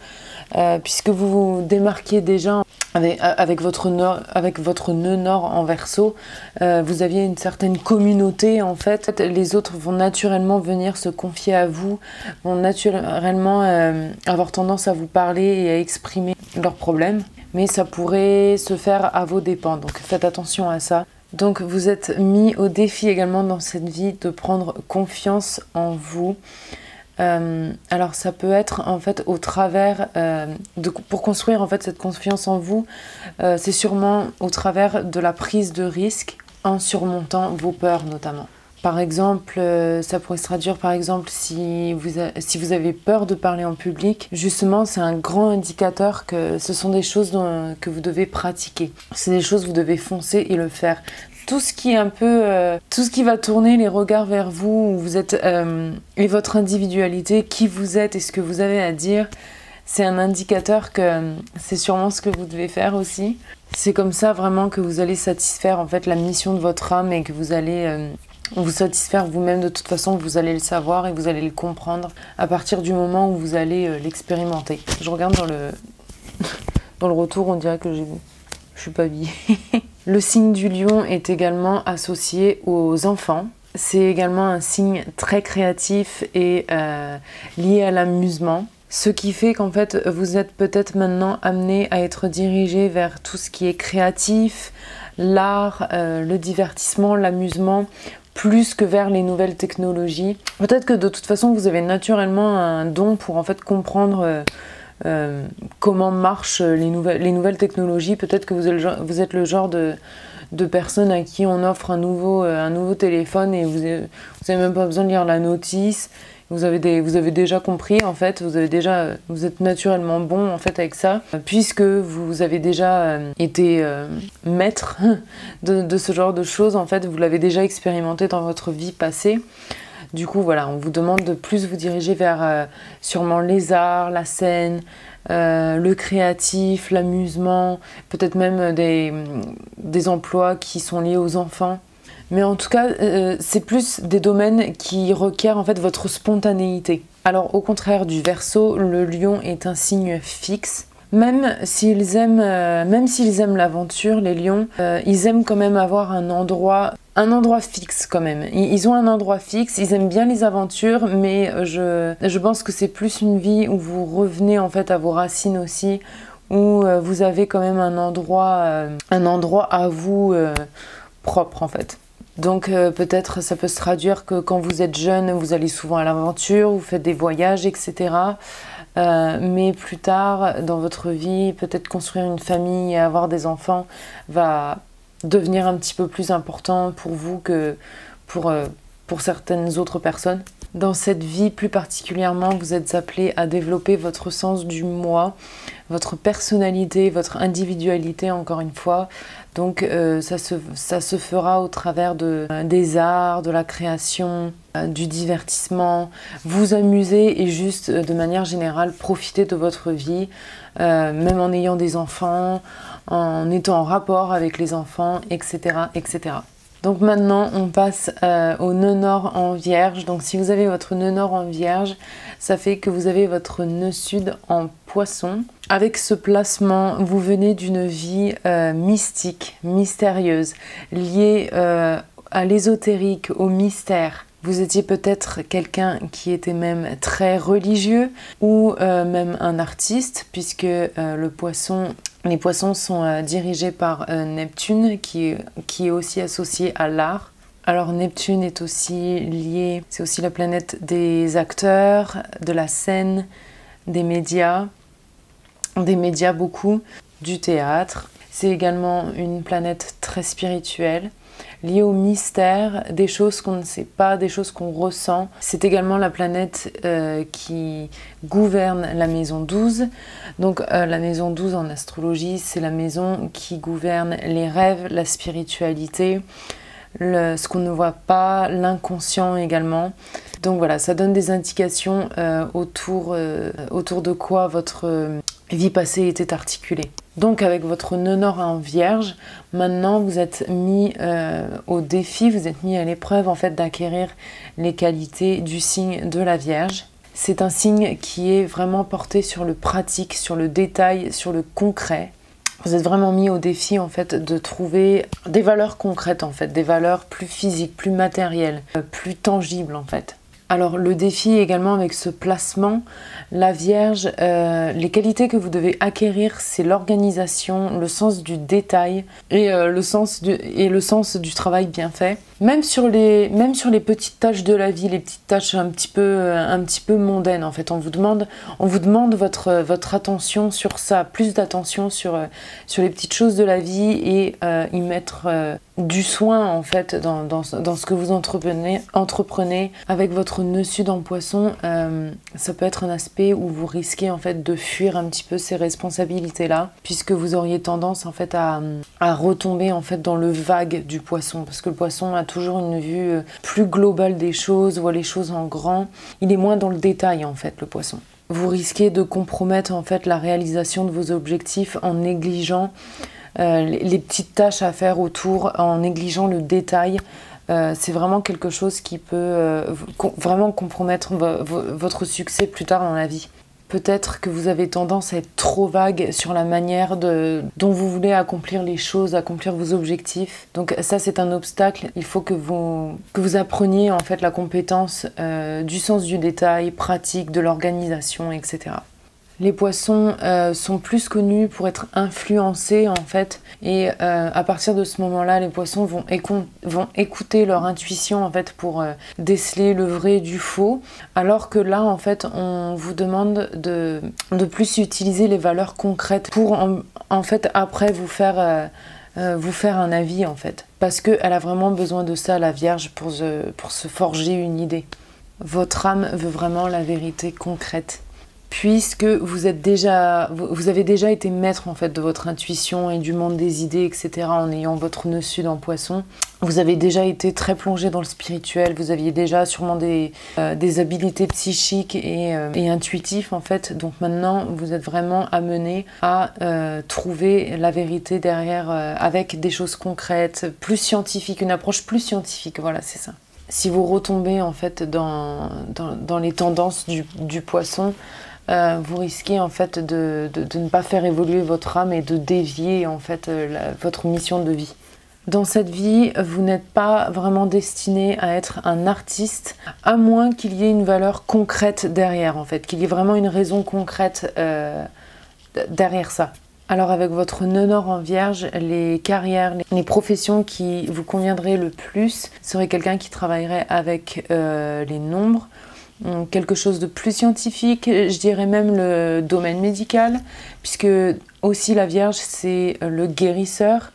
puisque vous vous démarquez déjà avec votre nœud nord en Verseau. Vous aviez une certaine communauté, en fait. Les autres vont naturellement venir se confier à vous, vont naturellement avoir tendance à vous parler et à exprimer leurs problèmes. Mais ça pourrait se faire à vos dépens, donc faites attention à ça. Donc vous êtes mis au défi également dans cette vie de prendre confiance en vous. Alors ça peut être en fait au travers, pour construire en fait cette confiance en vous, c'est sûrement au travers de la prise de risque en surmontant vos peurs notamment. Par exemple, ça pourrait se traduire par exemple si vous avez peur de parler en public. Justement, c'est un grand indicateur que ce sont des choses que vous devez pratiquer. C'est des choses que vous devez foncer et le faire. Tout ce qui est tout ce qui va tourner les regards vers vous, où vous êtes et votre individualité, qui vous êtes et ce que vous avez à dire, c'est un indicateur que c'est sûrement ce que vous devez faire aussi. C'est comme ça vraiment que vous allez satisfaire en fait la mission de votre âme et que vous allez vous satisfaire vous-même. De toute façon, vous allez le savoir et vous allez le comprendre à partir du moment où vous allez l'expérimenter. Je regarde dans le retour, on dirait que je suis pas habillée. Le signe du lion est également associé aux enfants. C'est également un signe très créatif et lié à l'amusement. Ce qui fait qu'en fait, vous êtes peut-être maintenant amené à être dirigé vers tout ce qui est créatif, l'art, le divertissement, l'amusement, plus que vers les nouvelles technologies. Peut-être que de toute façon vous avez naturellement un don pour en fait comprendre comment marchent les nouvelles technologies. Peut-être que vous êtes le genre de personnes à qui on offre un nouveau téléphone et vous avez même pas besoin de lire la notice. Vous avez déjà compris en fait, vous êtes naturellement bon en fait avec ça, puisque vous avez déjà été maître de ce genre de choses en fait, vous l'avez déjà expérimenté dans votre vie passée. Du coup voilà, on vous demande de plus vous diriger vers sûrement les arts, la scène, le créatif, l'amusement, peut-être même des emplois qui sont liés aux enfants. Mais en tout cas, c'est plus des domaines qui requièrent en fait votre spontanéité. Alors au contraire du Verseau, le lion est un signe fixe. Même s'ils aiment l'aventure, les lions, ils aiment quand même avoir un endroit fixe quand même. Ils ont un endroit fixe, ils aiment bien les aventures, mais je pense que c'est plus une vie où vous revenez en fait à vos racines aussi, où vous avez quand même un endroit à vous propre en fait. Donc peut-être ça peut se traduire que quand vous êtes jeune, vous allez souvent à l'aventure, vous faites des voyages, etc. Mais plus tard dans votre vie, peut-être construire une famille et avoir des enfants va devenir un petit peu plus important pour vous que pour certaines autres personnes. Dans cette vie plus particulièrement, vous êtes appelé à développer votre sens du moi, votre personnalité, votre individualité encore une fois. Donc ça se fera au travers des arts, de la création, du divertissement, vous amuser et juste de manière générale profiter de votre vie, même en ayant des enfants, en étant en rapport avec les enfants, etc. etc. Donc maintenant on passe au nœud nord en Vierge. Donc si vous avez votre nœud nord en Vierge, ça fait que vous avez votre nœud sud en Poisson. Avec ce placement, vous venez d'une vie mystique, mystérieuse, liée à l'ésotérique, au mystère. Vous étiez peut-être quelqu'un qui était même très religieux ou même un artiste, puisque les poissons sont dirigés par Neptune, qui est aussi associé à l'art. Alors Neptune est aussi lié, c'est aussi la planète des acteurs, de la scène, des médias beaucoup, du théâtre. C'est également une planète très spirituelle, liée au mystère, des choses qu'on ne sait pas, des choses qu'on ressent. C'est également la planète qui gouverne la maison 12. Donc la maison 12 en astrologie, c'est la maison qui gouverne les rêves, la spiritualité, ce qu'on ne voit pas, l'inconscient également. Donc voilà, ça donne des indications autour de quoi votre vie passée était articulée. Donc avec votre nœud nord en Vierge, maintenant vous êtes mis au défi, vous êtes mis à l'épreuve en fait d'acquérir les qualités du signe de la Vierge. C'est un signe qui est vraiment porté sur le pratique, sur le détail, sur le concret. Vous êtes vraiment mis au défi en fait de trouver des valeurs concrètes en fait, des valeurs plus physiques, plus matérielles, plus tangibles en fait. Alors le défi également avec ce placement, la Vierge, les qualités que vous devez acquérir, c'est l'organisation, le sens du détail et le sens du travail bien fait. Même sur les petites tâches de la vie, les petites tâches un petit peu mondaines en fait, on vous demande votre attention sur ça, plus d'attention sur les petites choses de la vie et y mettre du soin en fait dans ce que vous entreprenez avec votre nœud sud en Poisson. Ça peut être un aspect où vous risquez en fait de fuir un petit peu ces responsabilités là, puisque vous auriez tendance en fait à retomber en fait dans le vague du Poisson, parce que le Poisson a toujours une vue plus globale des choses, voit les choses en grand, il est moins dans le détail en fait le Poisson. Vous risquez de compromettre en fait la réalisation de vos objectifs en négligeant les petites tâches à faire autour, en négligeant le détail. C'est vraiment quelque chose qui peut vraiment compromettre votre succès plus tard dans la vie. Peut-être que vous avez tendance à être trop vague sur la manière dont vous voulez accomplir les choses, accomplir vos objectifs. Donc ça c'est un obstacle, il faut que vous appreniez en fait la compétence du sens du détail, pratique, de l'organisation, etc. Les poissons sont plus connus pour être influencés en fait, et à partir de ce moment-là, les poissons vont écouter leur intuition en fait pour déceler le vrai du faux, alors que là en fait on vous demande de plus utiliser les valeurs concrètes pour en fait après vous faire un avis en fait, parce qu'elle a vraiment besoin de ça, la Vierge, pour se forger une idée. Votre âme veut vraiment la vérité concrète. Puisque vous avez déjà été maître en fait de votre intuition et du monde des idées, etc. en ayant votre nœud sud en poisson. Vous avez déjà été très plongé dans le spirituel, vous aviez déjà sûrement des habiletés psychiques et intuitives en fait. Donc maintenant, vous êtes vraiment amené à trouver la vérité derrière avec des choses concrètes, plus scientifiques, une approche plus scientifique, voilà, c'est ça. Si vous retombez en fait dans les tendances du poisson, vous risquez en fait de ne pas faire évoluer votre âme et de dévier en fait votre mission de vie. Dans cette vie, vous n'êtes pas vraiment destiné à être un artiste, à moins qu'il y ait une valeur concrète derrière en fait, qu'il y ait vraiment une raison concrète derrière ça. Alors avec votre nœud nord en Vierge, les carrières, les professions qui vous conviendraient le plus seraient quelqu'un qui travaillerait avec les nombres, quelque chose de plus scientifique, je dirais même le domaine médical, puisque aussi la Vierge c'est le guérisseur,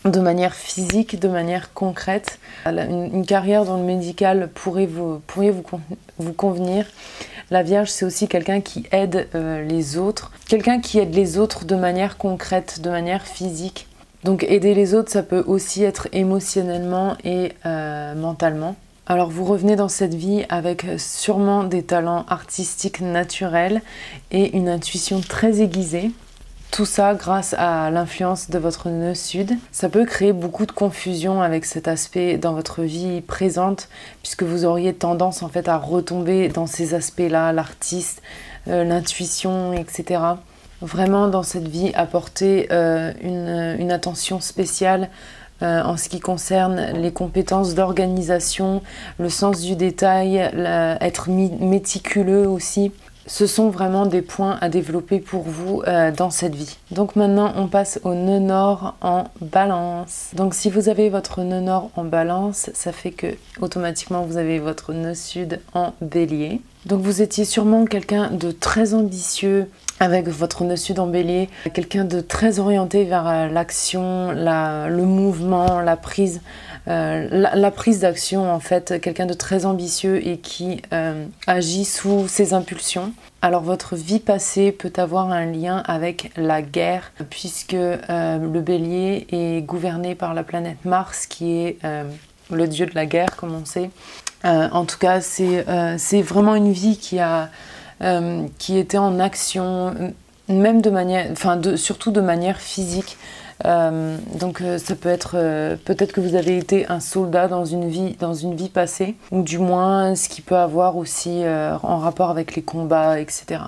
de manière physique, de manière concrète. Une carrière dans le médical pourrait vous convenir. La Vierge, c'est aussi quelqu'un qui aide les autres. Quelqu'un qui aide les autres de manière concrète, de manière physique. Donc aider les autres, ça peut aussi être émotionnellement et mentalement. Alors vous revenez dans cette vie avec sûrement des talents artistiques naturels et une intuition très aiguisée. Tout ça grâce à l'influence de votre nœud sud. Ça peut créer beaucoup de confusion avec cet aspect dans votre vie présente, puisque vous auriez tendance en fait à retomber dans ces aspects-là, l'artiste, l'intuition, etc. Vraiment dans cette vie, apporter une attention spéciale en ce qui concerne les compétences d'organisation, le sens du détail, être méticuleux aussi. Ce sont vraiment des points à développer pour vous dans cette vie. Donc maintenant, on passe au nœud nord en Balance. Donc si vous avez votre nœud nord en Balance, ça fait que automatiquement vous avez votre nœud sud en Bélier. Donc vous étiez sûrement quelqu'un de très ambitieux avec votre nœud sud en Bélier, quelqu'un de très orienté vers l'action, le mouvement, la prise d'action en fait, quelqu'un de très ambitieux et qui agit sous ses impulsions. Alors votre vie passée peut avoir un lien avec la guerre, puisque le Bélier est gouverné par la planète Mars, qui est le dieu de la guerre, comme on sait. En tout cas, c'est vraiment une vie qui était en action, même de manière, surtout de manière physique. Donc ça peut être peut-être que vous avez été un soldat dans une vie passée, ou du moins ce qui peut avoir aussi en rapport avec les combats, etc.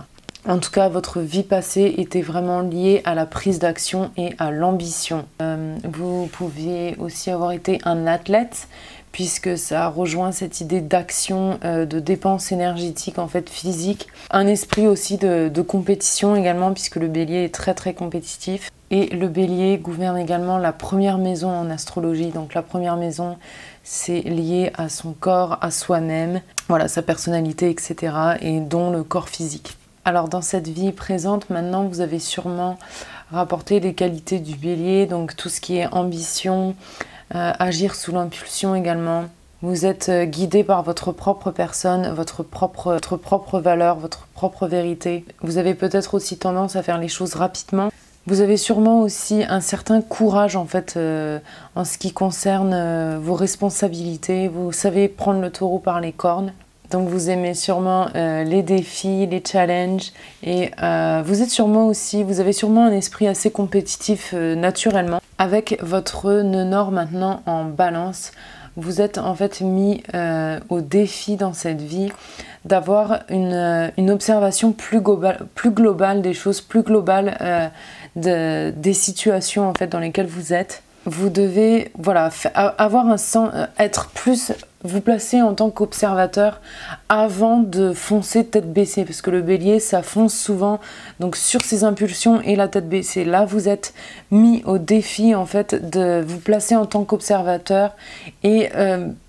En tout cas, votre vie passée était vraiment liée à la prise d'action et à l'ambition. Vous pouviez aussi avoir été un athlète, puisque ça rejoint cette idée d'action, de dépense énergétique en fait physique. Un esprit aussi de compétition également, puisque le Bélier est très très compétitif. Et le Bélier gouverne également la première maison en astrologie. Donc la première maison, c'est lié à son corps, à soi-même, voilà, sa personnalité, etc. et dont le corps physique. Alors dans cette vie présente, maintenant, vous avez sûrement rapporté les qualités du Bélier, donc tout ce qui est ambition, agir sous l'impulsion également. Vous êtes guidé par votre propre personne, votre propre valeur, votre propre vérité. Vous avez peut-être aussi tendance à faire les choses rapidement. Vous avez sûrement aussi un certain courage en fait en ce qui concerne vos responsabilités. Vous savez prendre le taureau par les cornes. Donc vous aimez sûrement les défis, les challenges, et vous avez sûrement un esprit assez compétitif naturellement. Avec votre nœud nord maintenant en Balance, vous êtes en fait mis au défi dans cette vie d'avoir une observation plus globale des choses, plus globale des situations en fait dans lesquelles vous êtes. Vous devez avoir être plus vous placer en tant qu'observateur avant de foncer tête baissée, parce que le bélier ça fonce souvent donc sur ses impulsions et la tête baissée. Là vous êtes mis au défi en fait de vous placer en tant qu'observateur et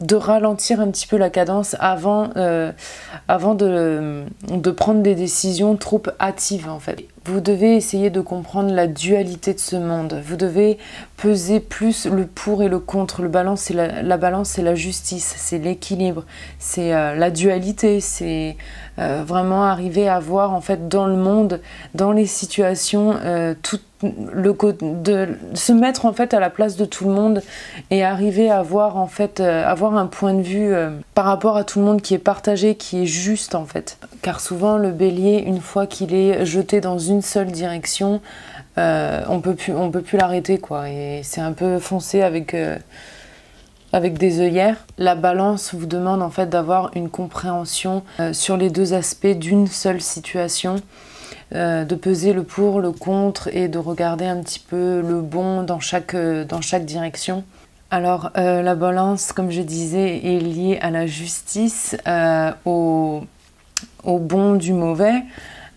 de ralentir un petit peu la cadence avant de prendre des décisions trop hâtives en fait. Vous devez essayer de comprendre la dualité de ce monde. Vous devez peser plus le pour et le contre. Le balance, c'est la balance, c'est la justice, c'est l'équilibre, c'est la dualité, c'est vraiment arriver à voir en fait dans le monde, dans les situations, de se mettre en fait à la place de tout le monde et arriver à voir en fait avoir un point de vue par rapport à tout le monde qui est partagé, qui est juste en fait. Car souvent le bélier, une fois qu'il est jeté dans une seule direction, on peut plus l'arrêter quoi, et c'est un peu foncé avec des œillères. La balance vous demande en fait d'avoir une compréhension sur les deux aspects d'une seule situation, de peser le pour, le contre et de regarder un petit peu le bon dans chaque direction. Alors la balance, comme je disais, est liée à la justice, au bon du mauvais,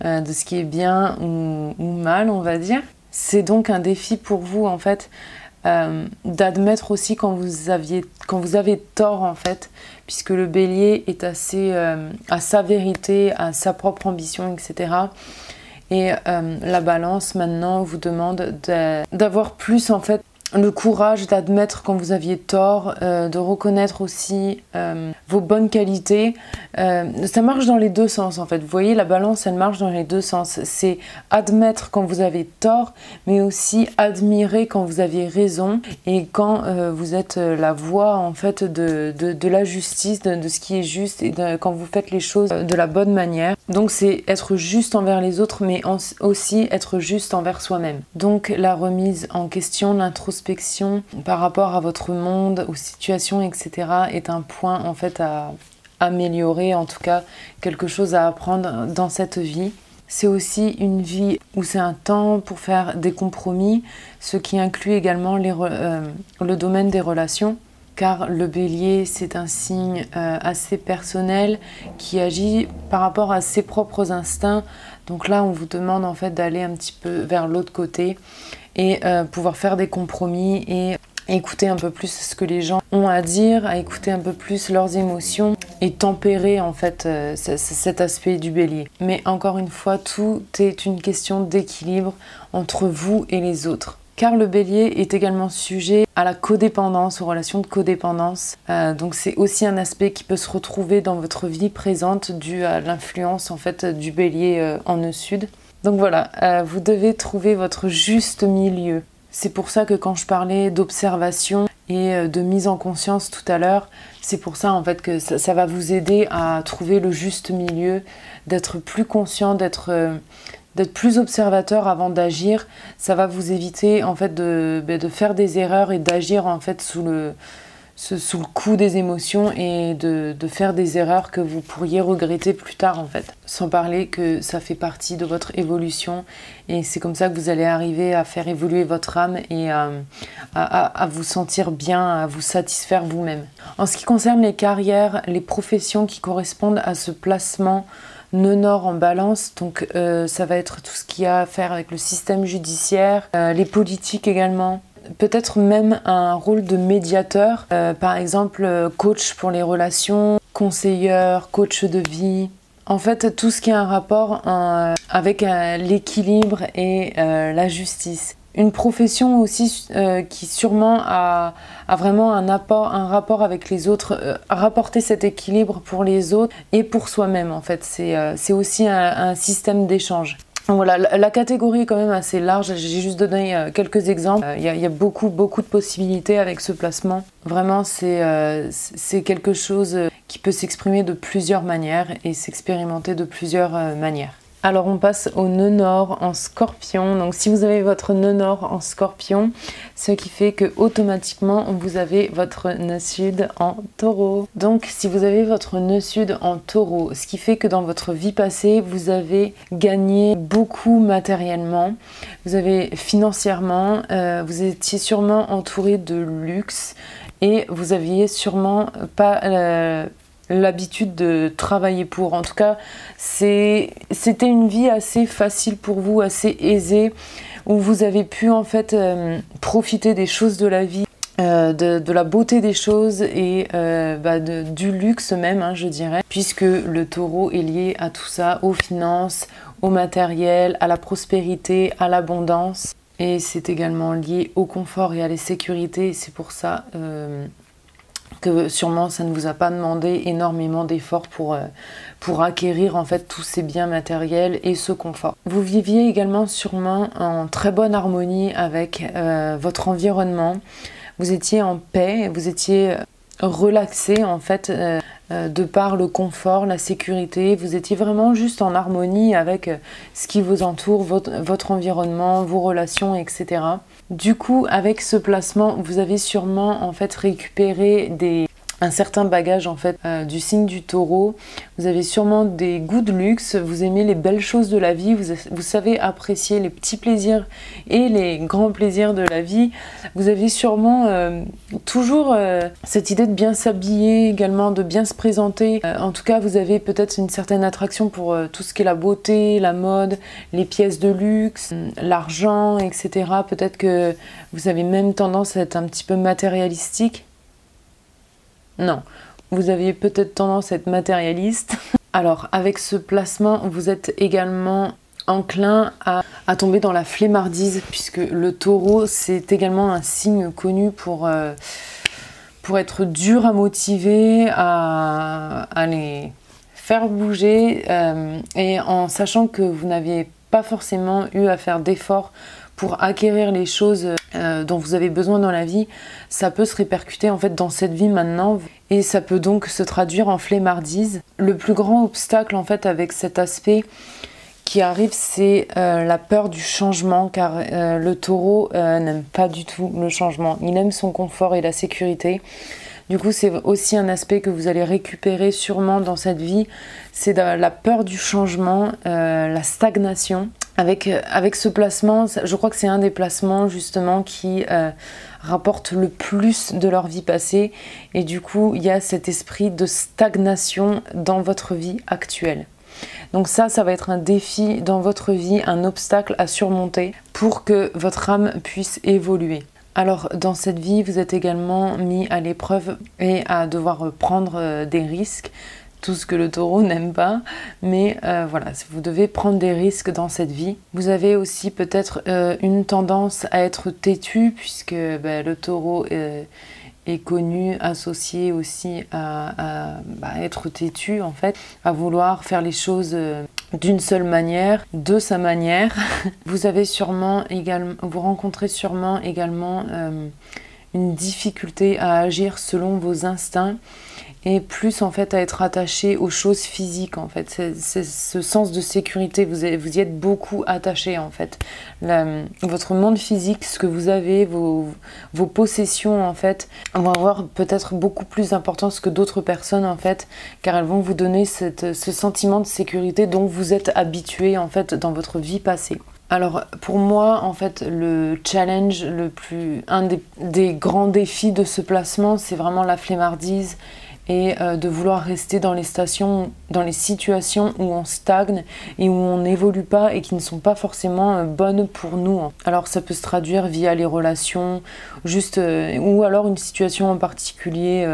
de ce qui est bien ou mal, on va dire. C'est donc un défi pour vous en fait, d'admettre aussi quand vous avez tort en fait, puisque le bélier est assez à sa vérité, à sa propre ambition, etc. Et la balance maintenant vous demande d'avoir plus en fait le courage d'admettre quand vous aviez tort, de reconnaître aussi vos bonnes qualités. Ça marche dans les deux sens en fait. Vous voyez, la balance, elle marche dans les deux sens. C'est admettre quand vous avez tort, mais aussi admirer quand vous avez raison et quand vous êtes la voix en fait de la justice, de ce qui est juste et quand vous faites les choses de la bonne manière. Donc c'est être juste envers les autres, mais aussi être juste envers soi-même. Donc la remise en question, l'introspection par rapport à votre monde, aux situations, etc. est un point en fait à améliorer, en tout cas quelque chose à apprendre dans cette vie. C'est aussi une vie où c'est un temps pour faire des compromis, ce qui inclut également le domaine des relations, car le bélier c'est un signe assez personnel qui agit par rapport à ses propres instincts. Donc là on vous demande en fait d'aller un petit peu vers l'autre côté et pouvoir faire des compromis et écouter un peu plus ce que les gens ont à dire, à écouter un peu plus leurs émotions et tempérer en fait cet aspect du bélier. Mais encore une fois, tout est une question d'équilibre entre vous et les autres. Car le bélier est également sujet à la codépendance, aux relations de codépendance. Donc c'est aussi un aspect qui peut se retrouver dans votre vie présente dû à l'influence en fait du bélier en nœud sud. Donc voilà, vous devez trouver votre juste milieu. C'est pour ça que quand je parlais d'observation et de mise en conscience tout à l'heure, c'est pour ça en fait que ça va vous aider à trouver le juste milieu, d'être plus conscient, d'être plus observateur avant d'agir. Ça va vous éviter en fait de faire des erreurs et d'agir en fait sous le coup des émotions et de faire des erreurs que vous pourriez regretter plus tard en fait. Sans parler que ça fait partie de votre évolution et c'est comme ça que vous allez arriver à faire évoluer votre âme et à vous sentir bien, à vous satisfaire vous-même. En ce qui concerne les carrières, les professions qui correspondent à ce placement nœud nord en balance, donc ça va être tout ce qui a à faire avec le système judiciaire, les politiques également. Peut-être même un rôle de médiateur, par exemple coach pour les relations, conseilleur, coach de vie. En fait, tout ce qui a un rapport avec l'équilibre et la justice. Une profession aussi qui sûrement a vraiment un rapport avec les autres, rapporter cet équilibre pour les autres et pour soi-même en fait. C'est aussi un système d'échange. Voilà, la catégorie est quand même assez large, j'ai juste donné quelques exemples. Il y a beaucoup de possibilités avec ce placement. Vraiment, c'est quelque chose qui peut s'exprimer de plusieurs manières et s'expérimenter de plusieurs manières. Alors on passe au nœud nord en Scorpion. Donc si vous avez votre nœud nord en Scorpion, ce qui fait que automatiquement vous avez votre nœud sud en Taureau. Donc si vous avez votre nœud sud en Taureau, ce qui fait que dans votre vie passée, vous avez gagné beaucoup matériellement, vous avez financièrement, vous étiez sûrement entouré de luxe et vous aviez sûrement pas l'habitude de travailler pour. En tout cas, c'était une vie assez facile pour vous, assez aisée, où vous avez pu en fait profiter des choses de la vie, de la beauté des choses et du luxe même, hein, je dirais, puisque le Taureau est lié à tout ça, aux finances, au matériel, à la prospérité, à l'abondance. Et c'est également lié au confort et à la sécurité. C'est pour ça que sûrement ça ne vous a pas demandé énormément d'efforts pour acquérir en fait tous ces biens matériels et ce confort. Vous viviez également sûrement en très bonne harmonie avec votre environnement. Vous étiez en paix, vous étiez relaxé en fait de par le confort, la sécurité. Vous étiez vraiment juste en harmonie avec ce qui vous entoure, votre environnement, vos relations, etc. Du coup, avec ce placement, vous avez sûrement en fait récupéré un certain bagage en fait du signe du Taureau. Vous avez sûrement des goûts de luxe, vous aimez les belles choses de la vie, vous savez apprécier les petits plaisirs et les grands plaisirs de la vie. Vous avez sûrement toujours cette idée de bien s'habiller également, de bien se présenter. En tout cas, vous avez peut-être une certaine attraction pour tout ce qui est la beauté, la mode, les pièces de luxe, l'argent, etc. Peut-être que vous avez même tendance à être un petit peu matérialistique. Non, vous aviez peut-être tendance à être matérialiste. Alors, avec ce placement, vous êtes également enclin à tomber dans la flemmardise, puisque le Taureau, c'est également un signe connu pour être dur à motiver, à les faire bouger, et en sachant que vous n'aviez pas forcément eu à faire d'efforts pour acquérir les choses dont vous avez besoin dans la vie, ça peut se répercuter en fait dans cette vie maintenant et ça peut donc se traduire en flemmardise. Le plus grand obstacle en fait avec cet aspect qui arrive, c'est la peur du changement, car le Taureau n'aime pas du tout le changement. Il aime son confort et la sécurité. Du coup, c'est aussi un aspect que vous allez récupérer sûrement dans cette vie, c'est la peur du changement, la stagnation. Avec ce placement, je crois que c'est un des placements justement qui rapporte le plus de leur vie passée. Et du coup, il y a cet esprit de stagnation dans votre vie actuelle. Donc ça va être un défi dans votre vie, un obstacle à surmonter pour que votre âme puisse évoluer. Alors dans cette vie, vous êtes également mis à l'épreuve et à devoir prendre des risques. Tout ce que le Taureau n'aime pas, mais voilà, vous devez prendre des risques dans cette vie. Vous avez aussi peut-être une tendance à être têtu, puisque le Taureau est connu, associé aussi à être têtu en fait, à vouloir faire les choses d'une seule manière, de sa manière. Vous avez sûrement également, vous rencontrez sûrement également une difficulté à agir selon vos instincts et plus en fait à être attaché aux choses physiques en fait. C'est ce sens de sécurité, vous y êtes beaucoup attaché en fait. Votre monde physique, ce que vous avez, vos possessions en fait, vont avoir peut-être beaucoup plus d'importance que d'autres personnes en fait, car elles vont vous donner ce sentiment de sécurité dont vous êtes habitué en fait dans votre vie passée. Alors pour moi en fait le challenge, un des grands défis de ce placement, c'est vraiment la flemmardise et de vouloir rester dans les situations où on stagne et où on n'évolue pas et qui ne sont pas forcément bonnes pour nous. Alors ça peut se traduire via les relations, ou alors une situation en particulier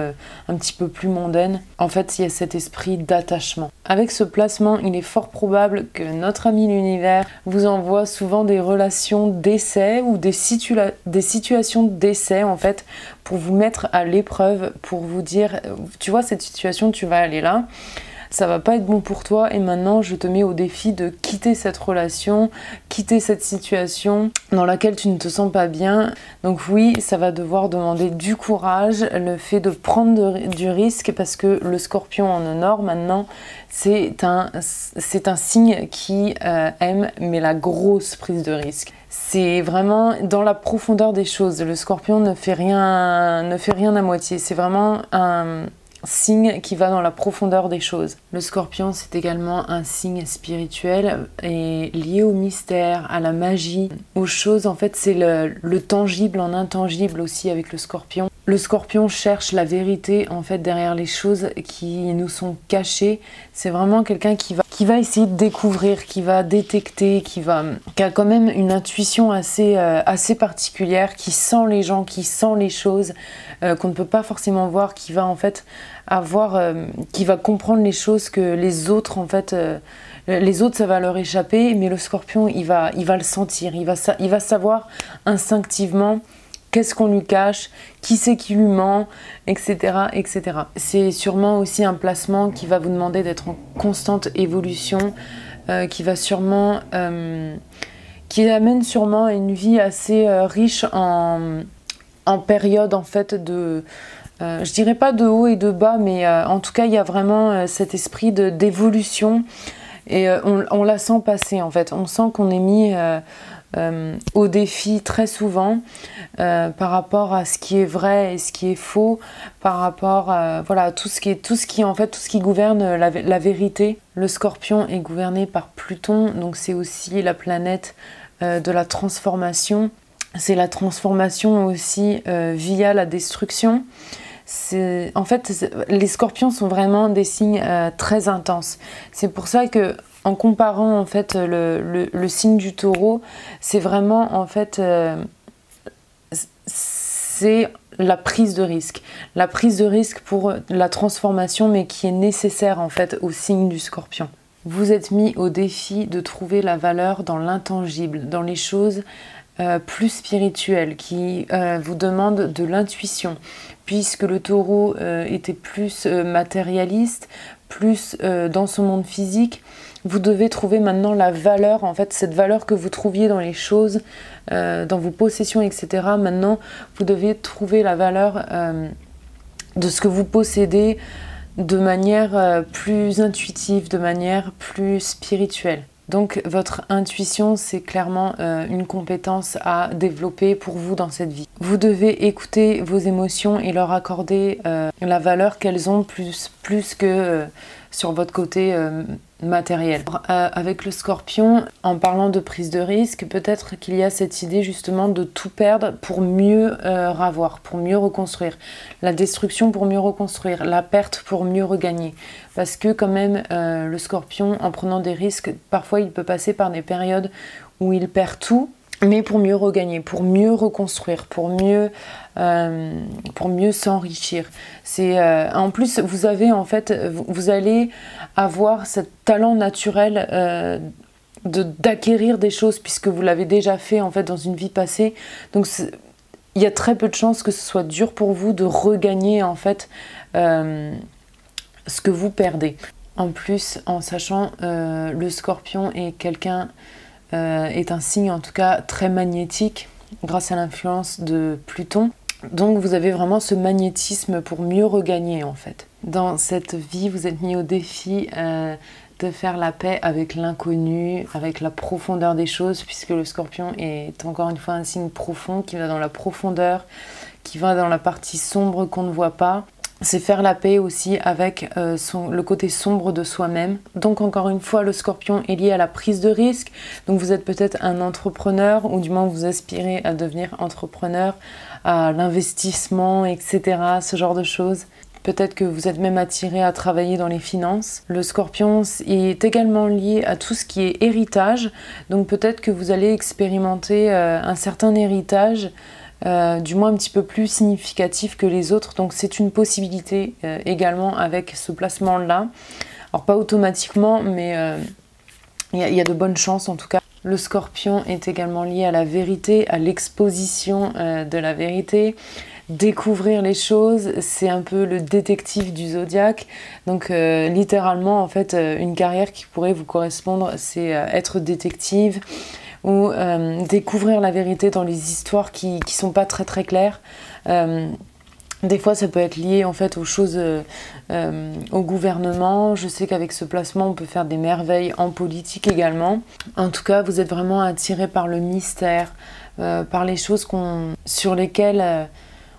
un petit peu plus mondaine. En fait, il y a cet esprit d'attachement. Avec ce placement, il est fort probable que notre ami l'univers vous envoie souvent des relations d'essai ou des situations d'essai en fait, pour vous mettre à l'épreuve, pour vous dire, tu vois cette situation, tu vas aller là, ça va pas être bon pour toi et maintenant je te mets au défi de quitter cette relation, quitter cette situation dans laquelle tu ne te sens pas bien. Donc oui, ça va devoir demander du courage, le fait de prendre du risque, parce que le Scorpion en or maintenant, c'est un signe qui aime mais la grosse prise de risque. C'est vraiment dans la profondeur des choses. Le Scorpion ne fait rien à moitié. C'est vraiment un signe qui va dans la profondeur des choses. Le Scorpion, c'est également un signe spirituel et lié au mystère, à la magie, aux choses. En fait, c'est le tangible en intangible aussi avec le Scorpion. Le Scorpion cherche la vérité en fait derrière les choses qui nous sont cachées. C'est vraiment quelqu'un qui va essayer de découvrir, qui va détecter, qui a quand même une intuition assez particulière, qui sent les gens, qui sent les choses qu'on ne peut pas forcément voir, qui va en fait qui va comprendre les choses que les autres en fait les autres ça va leur échapper, mais le Scorpion il va le sentir, il va savoir instinctivement qu'est-ce qu'on lui cache, qui c'est qui lui ment, etc., etc. C'est sûrement aussi un placement qui va vous demander d'être en constante évolution, qui amène sûrement à une vie assez riche en période en fait de... je dirais pas de haut et de bas, mais en tout cas il y a vraiment cet esprit d'évolution et on la sent passer en fait. On sent qu'on est mis au défi très souvent par rapport à ce qui est vrai et ce qui est faux, par rapport à tout ce qui gouverne la vérité. Le Scorpion est gouverné par Pluton, donc c'est aussi la planète de la transformation. C'est la transformation aussi via la destruction. En fait, les Scorpions sont vraiment des signes très intenses. C'est pour ça que, en comparant en fait le signe du Taureau, c'est vraiment en fait c'est la prise de risque. La prise de risque pour la transformation, mais qui est nécessaire en fait au signe du Scorpion. Vous êtes mis au défi de trouver la valeur dans l'intangible, dans les choses plus spirituelles, qui vous demandent de l'intuition, puisque le Taureau était plus matérialiste, plus dans son monde physique. Vous devez trouver maintenant la valeur, en fait, cette valeur que vous trouviez dans les choses, dans vos possessions, etc. Maintenant, vous devez trouver la valeur de ce que vous possédez de manière plus intuitive, de manière plus spirituelle. Donc votre intuition, c'est clairement une compétence à développer pour vous dans cette vie. Vous devez écouter vos émotions et leur accorder la valeur qu'elles ont plus que sur votre côté matériel. Avec le Scorpion, en parlant de prise de risque, peut-être qu'il y a cette idée justement de tout perdre pour mieux ravoir, pour mieux reconstruire. La destruction pour mieux reconstruire, la perte pour mieux regagner. Parce que quand même, le Scorpion, en prenant des risques, parfois il peut passer par des périodes où il perd tout, mais pour mieux regagner, pour mieux reconstruire, pour mieux s'enrichir. En plus, vous allez avoir ce talent naturel d'acquérir des choses, puisque vous l'avez déjà fait en fait dans une vie passée. Donc il y a très peu de chances que ce soit dur pour vous de regagner en fait ce que vous perdez. En plus, en sachant le Scorpion est un signe en tout cas très magnétique grâce à l'influence de Pluton. Donc vous avez vraiment ce magnétisme pour mieux regagner en fait. Dans cette vie, vous êtes mis au défi de faire la paix avec l'inconnu, avec la profondeur des choses, puisque le Scorpion est encore une fois un signe profond qui va dans la profondeur, qui va dans la partie sombre qu'on ne voit pas. C'est faire la paix aussi avec le côté sombre de soi-même. Donc encore une fois, le Scorpion est lié à la prise de risque. Donc vous êtes peut-être un entrepreneur, ou du moins vous aspirez à devenir entrepreneur, à l'investissement, etc. Ce genre de choses. Peut-être que vous êtes même attiré à travailler dans les finances. Le Scorpion est également lié à tout ce qui est héritage. Donc peut-être que vous allez expérimenter un certain héritage, du moins un petit peu plus significatif que les autres. Donc c'est une possibilité également avec ce placement-là. Alors pas automatiquement, mais il y a de bonnes chances en tout cas. Le Scorpion est également lié à la vérité, à l'exposition de la vérité. découvrir les choses, c'est un peu le détective du zodiaque. Donc littéralement en fait une carrière qui pourrait vous correspondre, c'est être détective ou découvrir la vérité dans les histoires qui sont pas très claires. Des fois, ça peut être lié en fait aux choses, au gouvernement. Je sais qu'avec ce placement, on peut faire des merveilles en politique également. En tout cas, vous êtes vraiment attiré par le mystère, par les choses sur lesquelles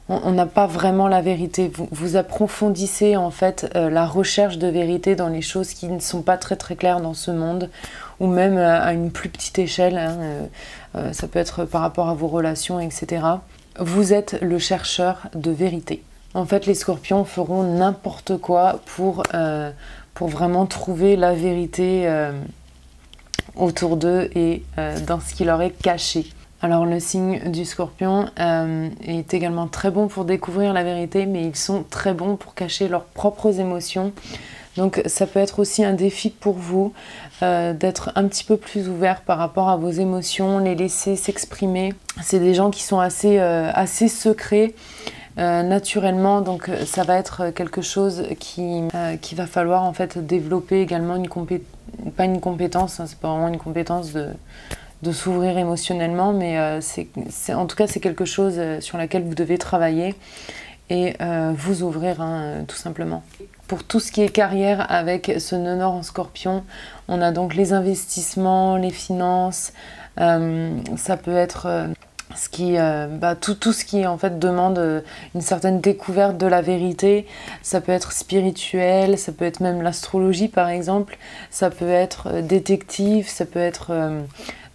on n'a pas vraiment la vérité. Vous approfondissez en fait la recherche de vérité dans les choses qui ne sont pas très claires dans ce monde, ou même à une plus petite échelle. Hein, ça peut être par rapport à vos relations, etc. Vous êtes le chercheur de vérité. En fait, les scorpions feront n'importe quoi pour vraiment trouver la vérité autour d'eux et dans ce qui leur est caché. Alors le signe du scorpion est également très bon pour découvrir la vérité, mais ils sont très bons pour cacher leurs propres émotions. Donc ça peut être aussi un défi pour vous d'être un petit peu plus ouvert par rapport à vos émotions, les laisser s'exprimer. C'est des gens qui sont assez secrets naturellement, donc ça va être quelque chose qui va falloir en fait développer également pas une compétence, hein, c'est pas vraiment une compétence de s'ouvrir émotionnellement, mais en tout cas c'est quelque chose sur laquelle vous devez travailler et vous ouvrir, hein, tout simplement. Pour tout ce qui est carrière avec ce nœud nord en scorpion, on a donc les investissements, les finances, ça peut être tout ce qui en fait demande une certaine découverte de la vérité. Ça peut être spirituel, ça peut être même l'astrologie par exemple, ça peut être détective, ça peut être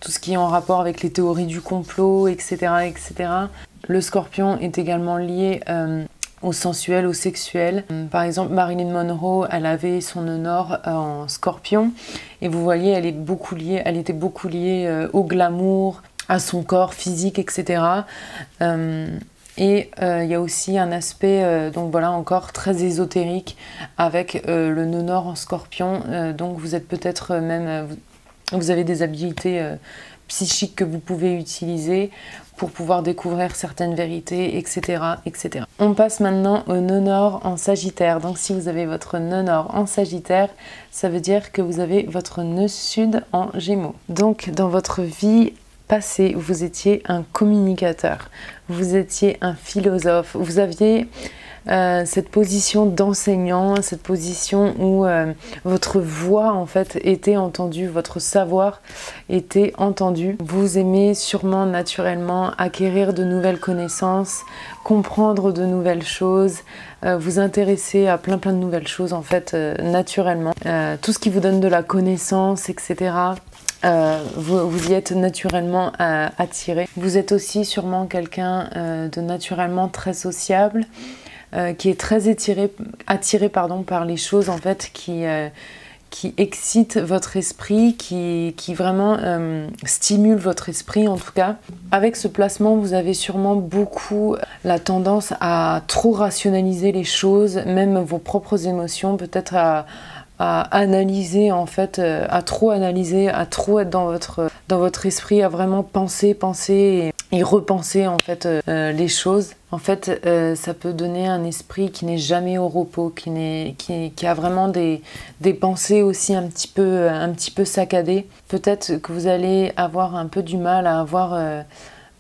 tout ce qui est en rapport avec les théories du complot, etc. etc. Le scorpion est également lié au sensuel, au sexuel. Par exemple, Marilyn Monroe, elle avait son nœud nord en scorpion. Et vous voyez, elle était beaucoup liée au glamour, à son corps physique, etc. Et il y a aussi un aspect, donc voilà, encore très ésotérique avec le nœud nord en scorpion. Donc vous êtes peut-être même... vous avez des habiletés psychiques que vous pouvez utiliser pour pouvoir découvrir certaines vérités, etc., etc. On passe maintenant au nœud nord en Sagittaire. Donc si vous avez votre nœud nord en Sagittaire, ça veut dire que vous avez votre nœud sud en Gémeaux. Donc dans votre vie passée, vous étiez un communicateur, vous étiez un philosophe, vous aviez cette position d'enseignant, cette position où votre voix en fait était entendue, votre savoir était entendu. Vous aimez sûrement naturellement acquérir de nouvelles connaissances, comprendre de nouvelles choses, vous intéresser à plein de nouvelles choses en fait naturellement. Tout ce qui vous donne de la connaissance, etc. Vous y êtes naturellement attiré. Vous êtes aussi sûrement quelqu'un de naturellement très sociable, qui est très attiré par les choses en fait qui excitent votre esprit, qui vraiment stimulent votre esprit en tout cas. Avec ce placement, vous avez sûrement beaucoup la tendance à trop rationaliser les choses, même vos propres émotions, peut-être à analyser en fait, à trop analyser, à trop être dans votre esprit, à vraiment penser et repenser en fait les choses. En fait, ça peut donner un esprit qui n'est jamais au repos, qui a vraiment des pensées aussi un petit peu saccadées. Peut-être que vous allez avoir un peu du mal à avoir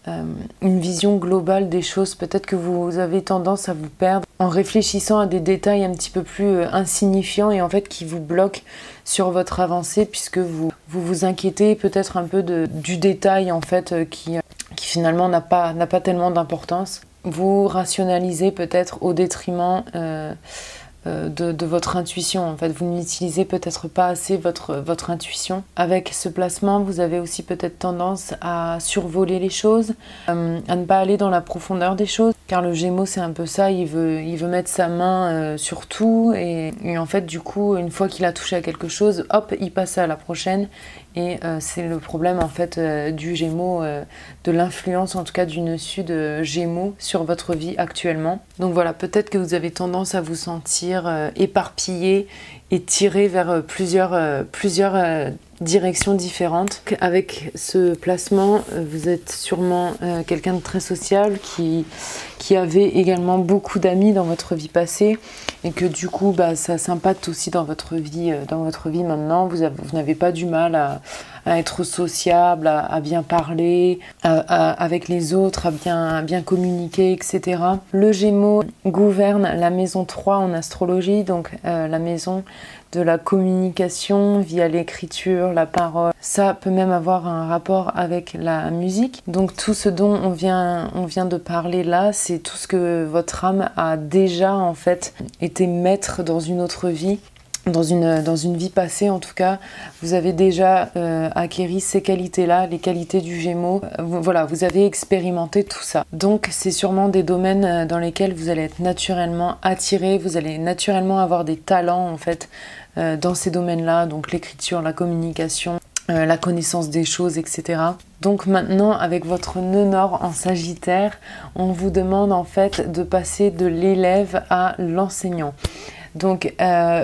une vision globale des choses. Peut-être que vous avez tendance à vous perdre en réfléchissant à des détails un petit peu plus insignifiants et en fait qui vous bloquent sur votre avancée, puisque vous inquiétez peut-être un peu du détail en fait qui finalement n'a pas tellement d'importance. Vous rationalisez peut-être au détriment de votre intuition. En fait, vous n'utilisez peut-être pas assez votre intuition. Avec ce placement, vous avez aussi peut-être tendance à survoler les choses, à ne pas aller dans la profondeur des choses, car le Gémeaux c'est un peu ça, il veut mettre sa main sur tout et en fait du coup une fois qu'il a touché à quelque chose, hop, il passe à la prochaine. Et c'est le problème en fait du Gémeaux, de l'influence en tout cas du nœud sud Gémeaux sur votre vie actuellement. Donc voilà, peut-être que vous avez tendance à vous sentir éparpillé est tiré vers plusieurs directions différentes. Avec ce placement, vous êtes sûrement quelqu'un de très social qui avait également beaucoup d'amis dans votre vie passée et que du coup ça s'impacte aussi dans votre vie maintenant. Vous n'avez pas du mal à être sociable, à bien parler avec les autres, à bien communiquer, etc. Le Gémeaux gouverne la maison 3 en astrologie, donc la maison de la communication via l'écriture, la parole. Ça peut même avoir un rapport avec la musique. Donc tout ce dont on vient de parler là, c'est tout ce que votre âme a déjà en fait été maître dans une autre vie. Dans une vie passée en tout cas, vous avez déjà acquéri ces qualités-là, les qualités du Gémeaux. Voilà, vous avez expérimenté tout ça. Donc c'est sûrement des domaines dans lesquels vous allez être naturellement attiré, vous allez naturellement avoir des talents en fait dans ces domaines-là, donc l'écriture, la communication, la connaissance des choses, etc. Donc maintenant, avec votre nœud nord en Sagittaire, on vous demande en fait de passer de l'élève à l'enseignant. Donc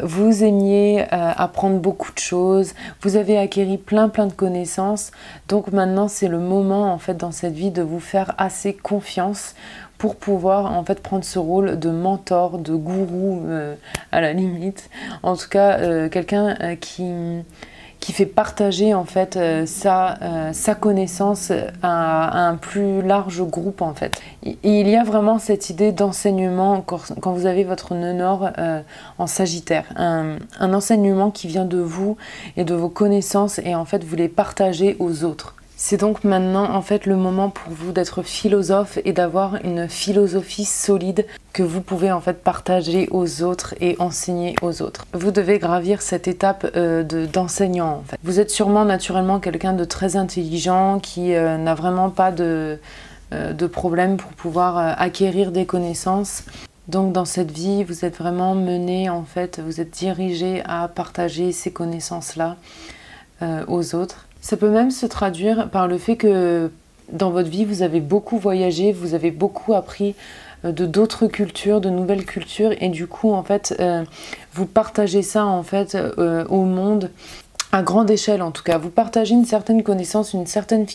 vous aimiez apprendre beaucoup de choses, vous avez acquéri plein de connaissances, donc maintenant c'est le moment en fait dans cette vie de vous faire assez confiance pour pouvoir en fait prendre ce rôle de mentor, de gourou à la limite, en tout cas quelqu'un qui fait partager en fait sa connaissance à un plus large groupe en fait. Et il y a vraiment cette idée d'enseignement quand vous avez votre nœud nord en Sagittaire, un enseignement qui vient de vous et de vos connaissances et en fait vous les partagez aux autres. C'est donc maintenant en fait le moment pour vous d'être philosophe et d'avoir une philosophie solide que vous pouvez en fait partager aux autres et enseigner aux autres. Vous devez gravir cette étape d'enseignant en fait. Vous êtes sûrement naturellement quelqu'un de très intelligent qui n'a vraiment pas de problème pour pouvoir acquérir des connaissances. Donc dans cette vie, vous êtes vraiment mené en fait, vous êtes dirigé à partager ces connaissances-là aux autres. Ça peut même se traduire par le fait que dans votre vie, vous avez beaucoup voyagé, vous avez beaucoup appris de d'autres cultures, de nouvelles cultures, et du coup, en fait, vous partagez ça en fait au monde à grande échelle en tout cas. Vous partagez une certaine connaissance, une certaine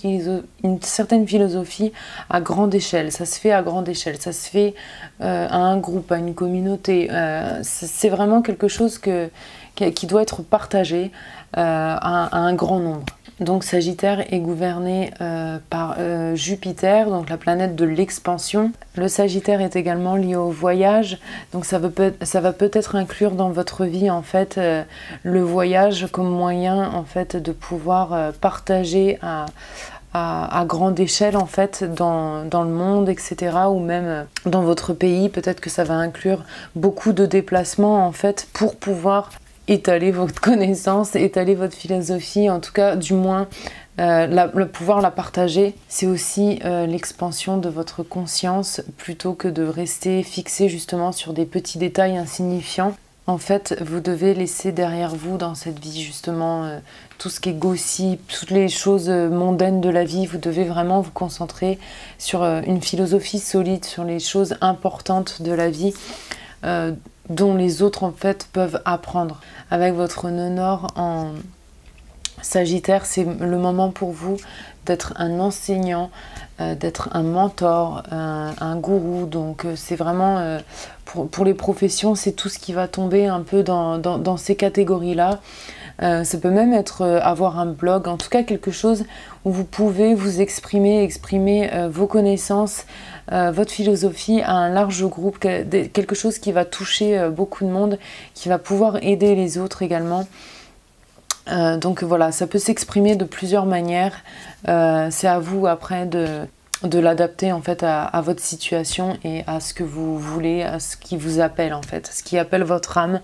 philosophie à grande échelle. Ça se fait à grande échelle, ça se fait à un groupe, à une communauté. C'est vraiment quelque chose qui doit être partagé à un grand nombre. Donc Sagittaire est gouverné par Jupiter, donc la planète de l'expansion. Le Sagittaire est également lié au voyage, donc ça va peut-être inclure dans votre vie en fait le voyage comme moyen en fait de pouvoir partager à grande échelle en fait dans le monde, etc. ou même dans votre pays. Peut-être que ça va inclure beaucoup de déplacements en fait pour pouvoir étaler votre connaissance, étaler votre philosophie, en tout cas du moins pouvoir la partager. C'est aussi l'expansion de votre conscience plutôt que de rester fixé justement sur des petits détails insignifiants. En fait, vous devez laisser derrière vous dans cette vie justement tout ce qui est gossip, toutes les choses mondaines de la vie. Vous devez vraiment vous concentrer sur une philosophie solide, sur les choses importantes de la vie dont les autres en fait peuvent apprendre. Avec votre nœud nord en Sagittaire, c'est le moment pour vous d'être un enseignant, d'être un mentor, un gourou. Donc c'est vraiment, pour les professions, c'est tout ce qui va tomber un peu dans ces catégories-là. Ça peut même être avoir un blog, en tout cas quelque chose où vous pouvez vous exprimer vos connaissances, votre philosophie à un large groupe, quelque chose qui va toucher beaucoup de monde, qui va pouvoir aider les autres également. Donc voilà, ça peut s'exprimer de plusieurs manières. C'est à vous après de l'adapter en fait à votre situation et à ce que vous voulez, à ce qui vous appelle en fait, ce qui appelle votre âme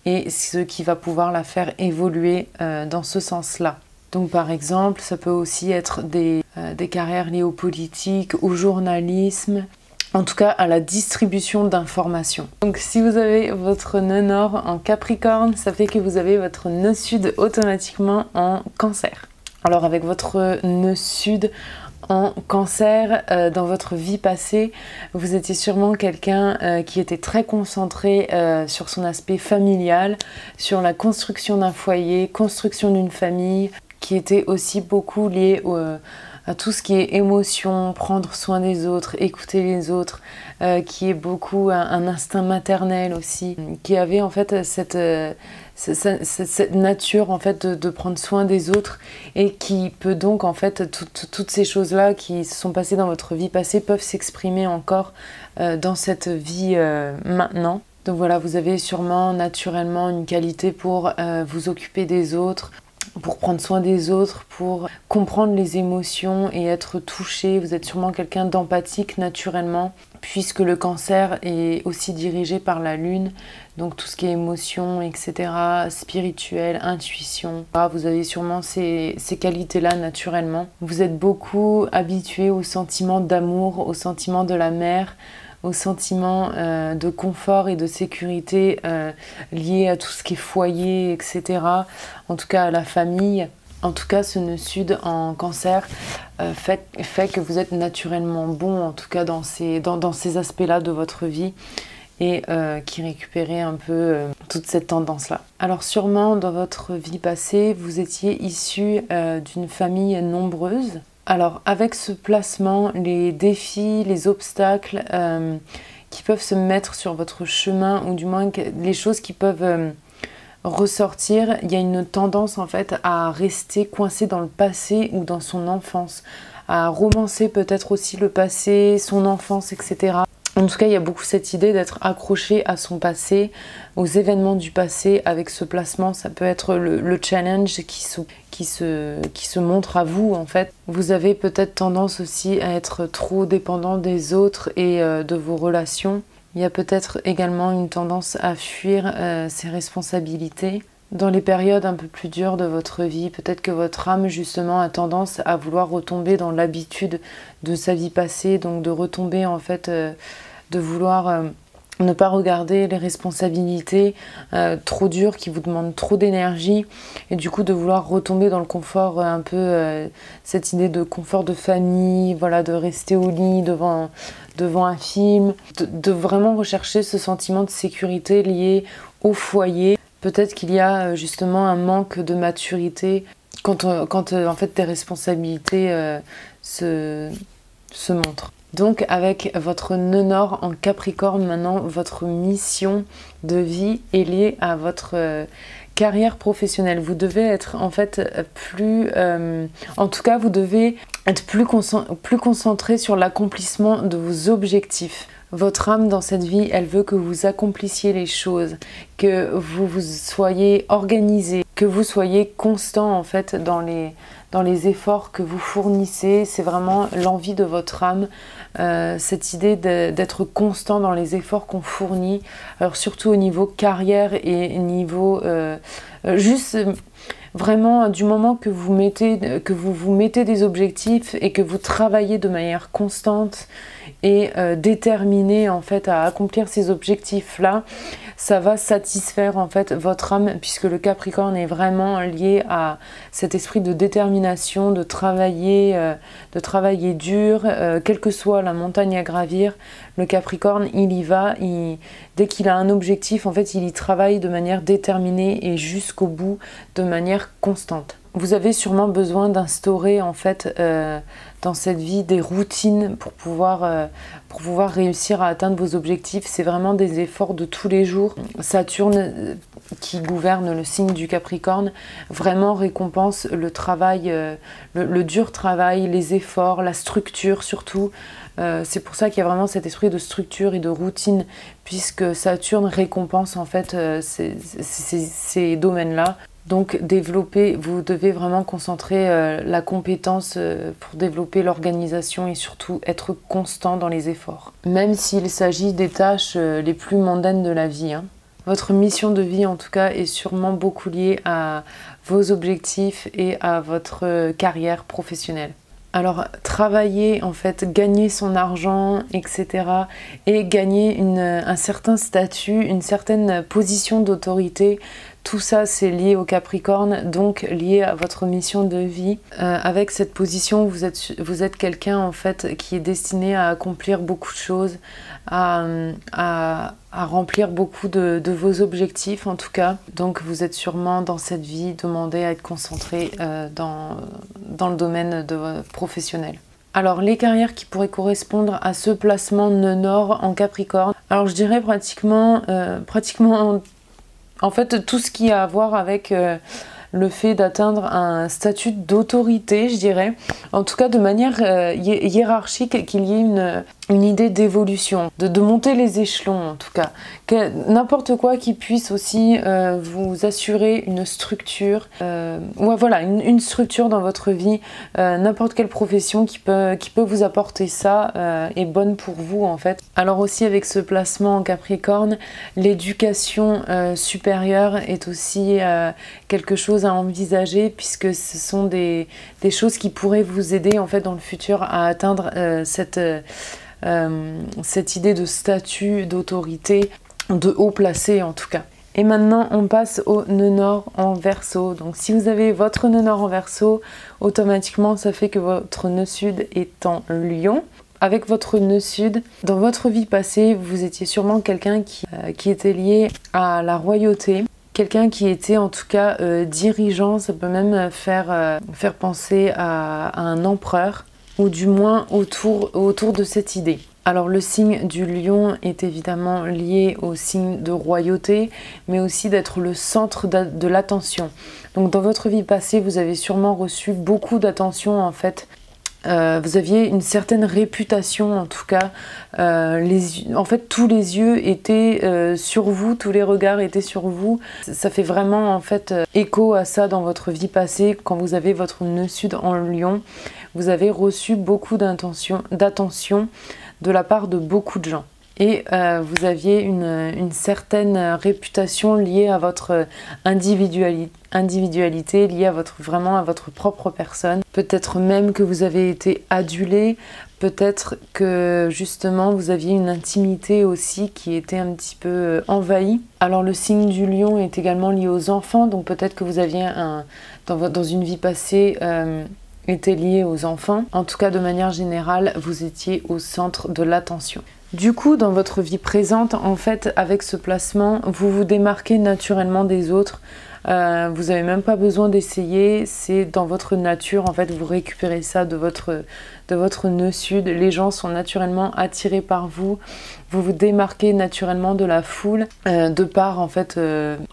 et ce qui va pouvoir la faire évoluer dans ce sens-là. Donc par exemple, ça peut aussi être des carrières liées aux politiques, au journalisme, en tout cas à la distribution d'informations. Donc si vous avez votre nœud nord en Capricorne, ça fait que vous avez votre nœud sud automatiquement en Cancer. Alors avec votre nœud sud En Cancer, dans votre vie passée, vous étiez sûrement quelqu'un qui était très concentré sur son aspect familial, sur la construction d'un foyer, construction d'une famille, qui était aussi beaucoup lié à tout ce qui est émotion, prendre soin des autres, écouter les autres, qui est beaucoup un instinct maternel aussi, qui avait en fait cette nature en fait de prendre soin des autres, et qui peut donc en fait toutes ces choses-là qui se sont passées dans votre vie passée peuvent s'exprimer encore dans cette vie maintenant. Donc voilà, vous avez sûrement naturellement une qualité pour vous occuper des autres, pour prendre soin des autres, pour comprendre les émotions et être touché. Vous êtes sûrement quelqu'un d'empathique naturellement, puisque le Cancer est aussi dirigé par la Lune, donc tout ce qui est émotion, etc., spirituel, intuition. Vous avez sûrement ces qualités-là naturellement. Vous êtes beaucoup habitué au sentiment d'amour, au sentiment de la mère, au sentiment de confort et de sécurité lié à tout ce qui est foyer, etc. En tout cas à la famille. En tout cas, ce nœud sud en Cancer fait que vous êtes naturellement bon, en tout cas dans ces aspects-là de votre vie, et qui récupérez un peu toute cette tendance-là. Alors sûrement, dans votre vie passée, vous étiez issu d'une famille nombreuse. Alors avec ce placement, les défis, les obstacles qui peuvent se mettre sur votre chemin, ou du moins les choses qui peuvent ressortir, il y a une tendance en fait à rester coincé dans le passé ou dans son enfance, à romancer peut-être aussi le passé, son enfance, etc. En tout cas, il y a beaucoup cette idée d'être accroché à son passé, aux événements du passé. Avec ce placement, ça peut être le challenge qui se montre à vous en fait. Vous avez peut-être tendance aussi à être trop dépendant des autres et de vos relations. Il y a peut-être également une tendance à fuir ses responsabilités. Dans les périodes un peu plus dures de votre vie, peut-être que votre âme justement a tendance à vouloir retomber dans l'habitude de sa vie passée, donc de retomber en fait, de vouloir ne pas regarder les responsabilités trop dures qui vous demandent trop d'énergie, et du coup de vouloir retomber dans le confort, un peu cette idée de confort de famille, voilà, de rester au lit devant un film, de vraiment rechercher ce sentiment de sécurité lié au foyer. Peut-être qu'il y a justement un manque de maturité quand en fait tes responsabilités se montrent. Donc avec votre nœud nord en Capricorne, maintenant votre mission de vie est liée à votre carrière professionnelle. Vous devez être en fait plus... en tout cas, vous devez être plus concentré sur l'accomplissement de vos objectifs. Votre âme dans cette vie, elle veut que vous accomplissiez les choses, que vous soyez organisé, que vous soyez constant en fait dans les efforts que vous fournissez. C'est vraiment l'envie de votre âme, cette idée d'être constant dans les efforts qu'on fournit. Alors surtout au niveau carrière et niveau juste vraiment du moment que vous vous mettez des objectifs et que vous travaillez de manière constante et déterminée en fait à accomplir ces objectifs-là, ça va satisfaire en fait votre âme, puisque le Capricorne est vraiment lié à cet esprit de détermination, de travailler dur, quelle que soit la montagne à gravir. Le Capricorne, il y va, dès qu'il a un objectif, en fait, il y travaille de manière déterminée et jusqu'au bout, de manière constante. Vous avez sûrement besoin d'instaurer en fait dans cette vie des routines pour pouvoir réussir à atteindre vos objectifs. C'est vraiment des efforts de tous les jours. Saturne, qui gouverne le signe du Capricorne, vraiment récompense le travail, le dur travail, les efforts, la structure surtout. C'est pour ça qu'il y a vraiment cet esprit de structure et de routine, puisque Saturne récompense en fait ces domaines-là. Donc vous devez vraiment concentrer la compétence pour développer l'organisation et surtout être constant dans les efforts. Même s'il s'agit des tâches les plus mondaines de la vie, hein. Votre mission de vie en tout cas est sûrement beaucoup liée à vos objectifs et à votre carrière professionnelle. Alors travailler en fait, gagner son argent, etc. et gagner un certain statut, une certaine position d'autorité, Tout ça, c'est lié au Capricorne, donc lié à votre mission de vie. Avec cette position, vous êtes quelqu'un en fait qui est destiné à accomplir beaucoup de choses, à remplir beaucoup de vos objectifs en tout cas. Donc vous êtes sûrement dans cette vie demandé à être concentré dans le domaine professionnel. Alors les carrières qui pourraient correspondre à ce placement nœud nord en Capricorne, alors je dirais pratiquement en fait tout ce qui a à voir avec le fait d'atteindre un statut d'autorité, je dirais, en tout cas de manière hiérarchique, qu'il y ait une idée d'évolution, de monter les échelons en tout cas, n'importe quoi qui puisse aussi vous assurer une structure, ouais, voilà, une structure dans votre vie, n'importe quelle profession qui peut vous apporter ça est bonne pour vous en fait. Alors aussi avec ce placement en Capricorne, l'éducation supérieure est aussi quelque chose à envisager, puisque ce sont des choses qui pourraient vous aider en fait dans le futur à atteindre cette idée de statut, d'autorité, de haut placé en tout cas. Et maintenant on passe au nœud nord en Verseau. Donc si vous avez votre nœud nord en Verseau, automatiquement ça fait que votre nœud sud est en Lion. Avec votre nœud sud, dans votre vie passée, vous étiez sûrement quelqu'un qui était lié à la royauté. Quelqu'un qui était en tout cas dirigeant, ça peut même faire penser à un empereur, ou du moins autour de cette idée. Alors le signe du lion est évidemment lié au signe de royauté, mais aussi d'être le centre de l'attention. Donc dans votre vie passée, vous avez sûrement reçu beaucoup d'attention en fait. Vous aviez une certaine réputation en tout cas, en fait tous les yeux étaient sur vous, tous les regards étaient sur vous. Ça fait vraiment en fait écho à ça dans votre vie passée. Quand vous avez votre nœud sud en Lion, vous avez reçu beaucoup d'attention de la part de beaucoup de gens. Et vous aviez une certaine réputation liée à votre individualité, liée à vraiment à votre propre personne. Peut-être même que vous avez été adulé, peut-être que justement vous aviez une intimité aussi qui était un petit peu envahie. Alors le signe du lion est également lié aux enfants, donc peut-être que vous aviez dans une vie passée était lié aux enfants. En tout cas de manière générale, vous étiez au centre de l'attention. Du coup, dans votre vie présente, en fait, avec ce placement, vous vous démarquez naturellement des autres. Vous n'avez même pas besoin d'essayer, c'est dans votre nature, en fait, vous récupérez ça de votre nœud sud. Les gens sont naturellement attirés par vous, vous vous démarquez naturellement de la foule, de par, en fait,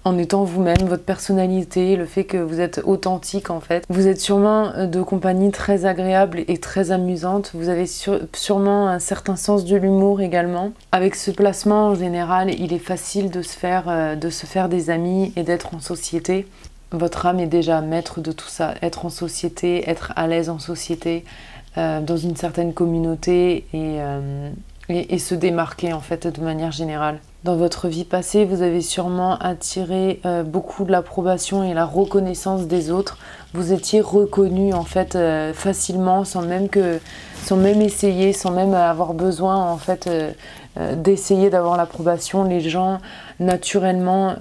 en étant vous-même, votre personnalité, le fait que vous êtes authentique, en fait. Vous êtes sûrement de compagnie très agréable et très amusante, vous avez sûrement un certain sens de l'humour également. Avec ce placement, en général, il est facile de se faire des amis et d'être en société. Votre âme est déjà maître de tout ça, être en société, être à l'aise en société, dans une certaine communauté et se démarquer en fait de manière générale. Dans votre vie passée, vous avez sûrement attiré beaucoup de l'approbation et la reconnaissance des autres. Vous étiez reconnu en fait facilement, sans même essayer, sans même avoir besoin en fait d'essayer d'avoir l'approbation. Les gens naturellement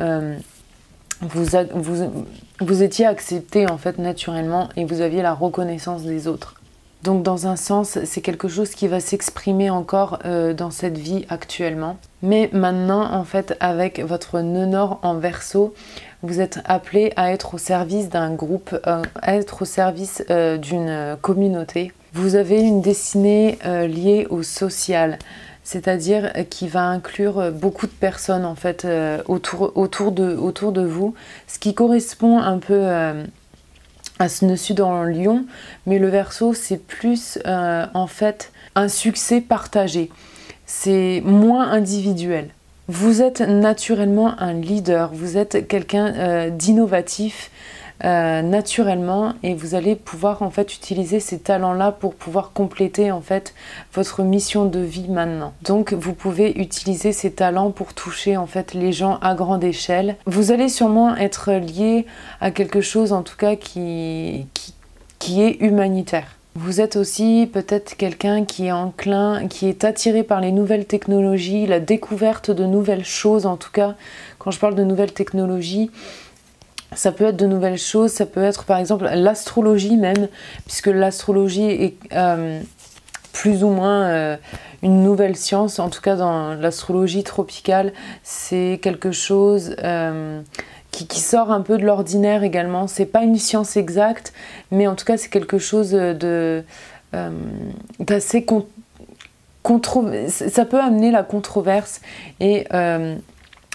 vous étiez accepté en fait naturellement et vous aviez la reconnaissance des autres. Donc dans un sens, c'est quelque chose qui va s'exprimer encore dans cette vie actuellement. Mais maintenant, en fait, avec votre nœud nord en Verseau, vous êtes appelé à être au service d'un groupe, à être au service d'une communauté. Vous avez une destinée liée au social, c'est-à-dire qui va inclure beaucoup de personnes en fait autour de vous, ce qui correspond un peu à ce nœud sud en Lion, mais le Verseau c'est plus en fait un succès partagé, c'est moins individuel. Vous êtes naturellement un leader, vous êtes quelqu'un d'innovatif naturellement et vous allez pouvoir en fait utiliser ces talents-là pour pouvoir compléter en fait votre mission de vie maintenant. Donc vous pouvez utiliser ces talents pour toucher en fait les gens à grande échelle. Vous allez sûrement être lié à quelque chose en tout cas qui est humanitaire. Vous êtes aussi peut-être quelqu'un qui est enclin, qui est attiré par les nouvelles technologies, la découverte de nouvelles choses en tout cas. Quand je parle de nouvelles technologies, Ça peut être de nouvelles choses, ça peut être par exemple l'astrologie même, puisque l'astrologie est plus ou moins une nouvelle science, en tout cas dans l'astrologie tropicale, c'est quelque chose qui sort un peu de l'ordinaire également. C'est pas une science exacte, mais en tout cas c'est quelque chose d'assez ça peut amener la controverse et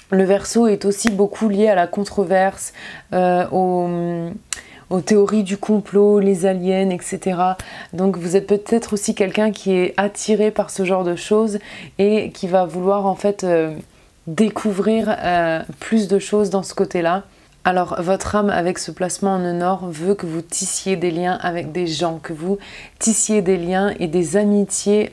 le Verseau est aussi beaucoup lié à la controverse, aux théories du complot, les aliens, etc. Donc vous êtes peut-être aussi quelqu'un qui est attiré par ce genre de choses et qui va vouloir en fait découvrir plus de choses dans ce côté-là. Alors votre âme avec ce placement en nœud nord veut que vous tissiez des liens avec des gens, que vous tissiez des liens et des amitiés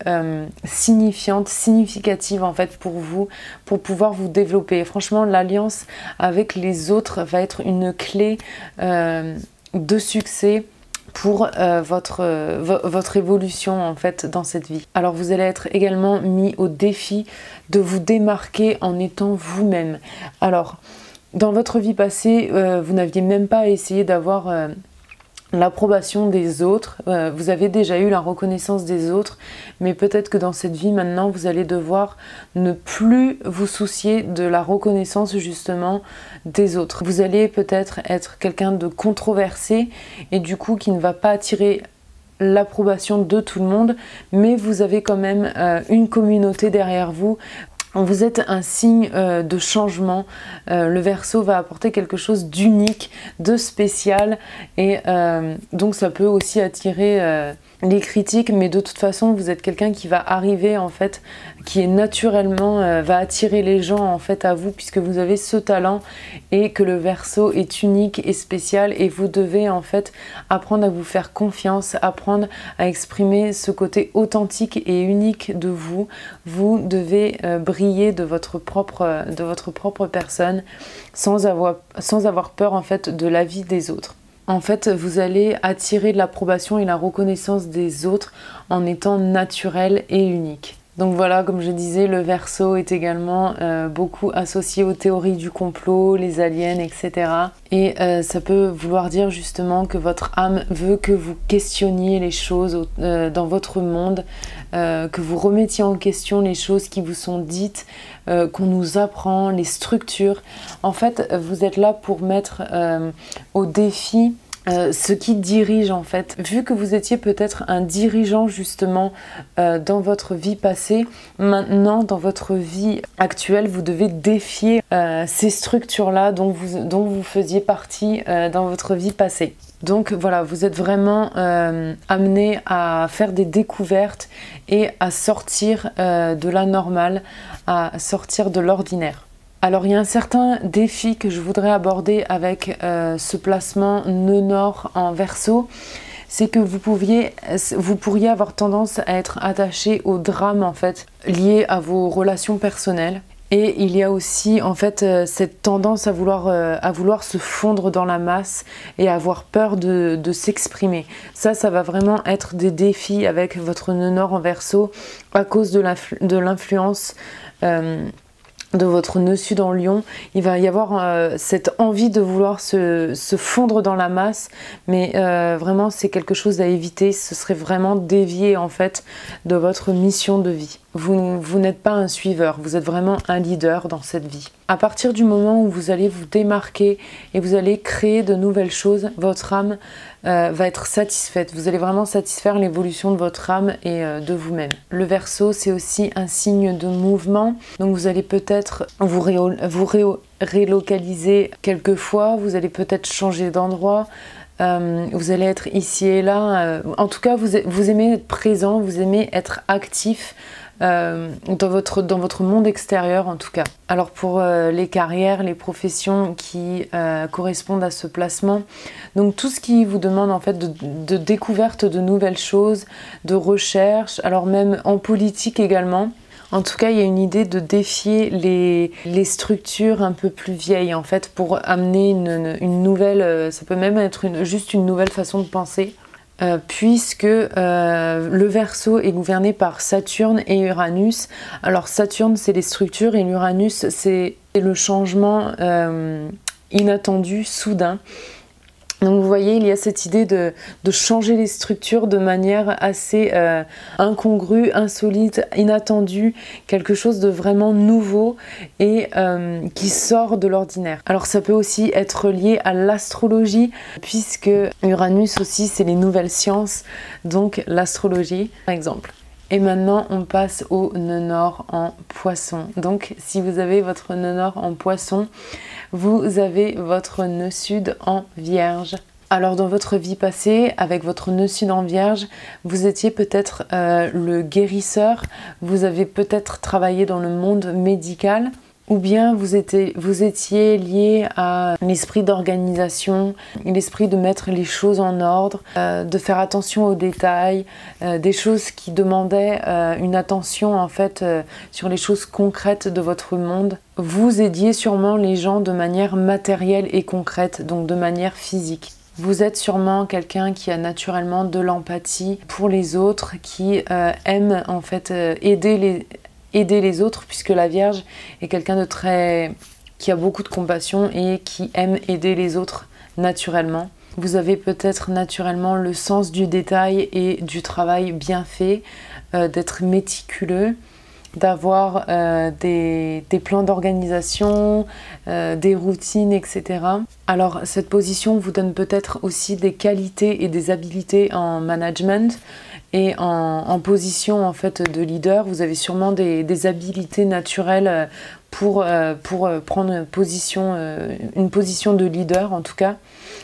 signifiantes, significatives en fait pour vous, pour pouvoir vous développer. Et franchement, l'alliance avec les autres va être une clé de succès pour votre évolution en fait dans cette vie. Alors vous allez être également mis au défi de vous démarquer en étant vous-même. Alors dans votre vie passée, vous n'aviez même pas essayé d'avoir l'approbation des autres, vous avez déjà eu la reconnaissance des autres, mais peut-être que dans cette vie maintenant, vous allez devoir ne plus vous soucier de la reconnaissance justement des autres. Vous allez peut-être être quelqu'un de controversé et du coup qui ne va pas attirer l'approbation de tout le monde, mais vous avez quand même une communauté derrière vous. Vous êtes un signe de changement, le Verseau va apporter quelque chose d'unique, de spécial et donc ça peut aussi attirer les critiques, mais de toute façon vous êtes quelqu'un qui va arriver en fait, qui est naturellement, va attirer les gens en fait à vous puisque vous avez ce talent et que le Verseau est unique et spécial et vous devez en fait apprendre à vous faire confiance, apprendre à exprimer ce côté authentique et unique de vous. Vous devez briller de votre propre personne sans avoir peur en fait de l'avis des autres. En fait, vous allez attirer de l'approbation et la reconnaissance des autres en étant naturel et unique. Donc voilà, comme je disais, le Verseau est également beaucoup associé aux théories du complot, les aliens, etc. Et ça peut vouloir dire justement que votre âme veut que vous questionniez les choses dans votre monde, que vous remettiez en question les choses qui vous sont dites, qu'on nous apprend, les structures. En fait, vous êtes là pour mettre au défi ce qui dirige en fait. Vu que vous étiez peut-être un dirigeant justement dans votre vie passée, maintenant dans votre vie actuelle, vous devez défier ces structures-là dont vous faisiez partie dans votre vie passée. Donc voilà, vous êtes vraiment amené à faire des découvertes et à sortir de la normale, à sortir de l'ordinaire. Alors il y a un certain défi que je voudrais aborder avec ce placement nœud nord en Verseau, c'est que vous pourriez avoir tendance à être attaché au drame en fait, lié à vos relations personnelles. Et il y a aussi en fait cette tendance à vouloir se fondre dans la masse et à avoir peur de s'exprimer. Ça va vraiment être des défis avec votre nœud nord en Verseau à cause de l'influence de votre nœud sud en Lion. Il va y avoir cette envie de vouloir se fondre dans la masse, mais vraiment c'est quelque chose à éviter. Ce serait vraiment dévier en fait de votre mission de vie. Vous n'êtes pas un suiveur, vous êtes vraiment un leader dans cette vie. À partir du moment où vous allez vous démarquer et vous allez créer de nouvelles choses, votre âme va être satisfaite. Vous allez vraiment satisfaire l'évolution de votre âme et de vous-même. Le Verseau, c'est aussi un signe de mouvement. Donc vous allez peut-être vous relocaliser quelquefois, vous allez peut-être changer d'endroit. Vous allez être ici et là. En tout cas, vous aimez être présent, vous aimez être actif dans votre monde extérieur en tout cas. Alors pour les carrières, les professions qui correspondent à ce placement, donc tout ce qui vous demande en fait de découverte de nouvelles choses, de recherche, alors même en politique également. En tout cas, il y a une idée de défier les structures un peu plus vieilles en fait pour amener une nouvelle, ça peut même être juste une nouvelle façon de penser. Puisque le Verseau est gouverné par Saturne et Uranus. Alors Saturne c'est les structures et l'Uranus c'est le changement inattendu, soudain. Donc vous voyez, il y a cette idée de changer les structures de manière assez incongrue, insolite, inattendue, quelque chose de vraiment nouveau et qui sort de l'ordinaire. Alors ça peut aussi être lié à l'astrologie, puisque Uranus aussi c'est les nouvelles sciences, donc l'astrologie par exemple. Et maintenant on passe au nœud nord en Poisson. Donc si vous avez votre nœud nord en Poisson, vous avez votre nœud sud en Vierge. Alors dans votre vie passée, avec votre nœud sud en Vierge, vous étiez peut-être le guérisseur, vous avez peut-être travaillé dans le monde médical, ou bien vous étiez lié à l'esprit d'organisation, l'esprit de mettre les choses en ordre, de faire attention aux détails, des choses qui demandaient une attention en fait sur les choses concrètes de votre monde. Vous aidiez sûrement les gens de manière matérielle et concrète, donc de manière physique. Vous êtes sûrement quelqu'un qui a naturellement de l'empathie pour les autres, qui aime en fait aider les autres, puisque la Vierge est quelqu'un qui a beaucoup de compassion et qui aime aider les autres naturellement. Vous avez peut-être naturellement le sens du détail et du travail bien fait, d'être méticuleux, d'avoir des plans d'organisation, des routines, etc. Alors cette position vous donne peut-être aussi des qualités et des habiletés en management et en position en fait de leader. Vous avez sûrement des habiletés naturelles pour prendre une position de leader, en tout cas,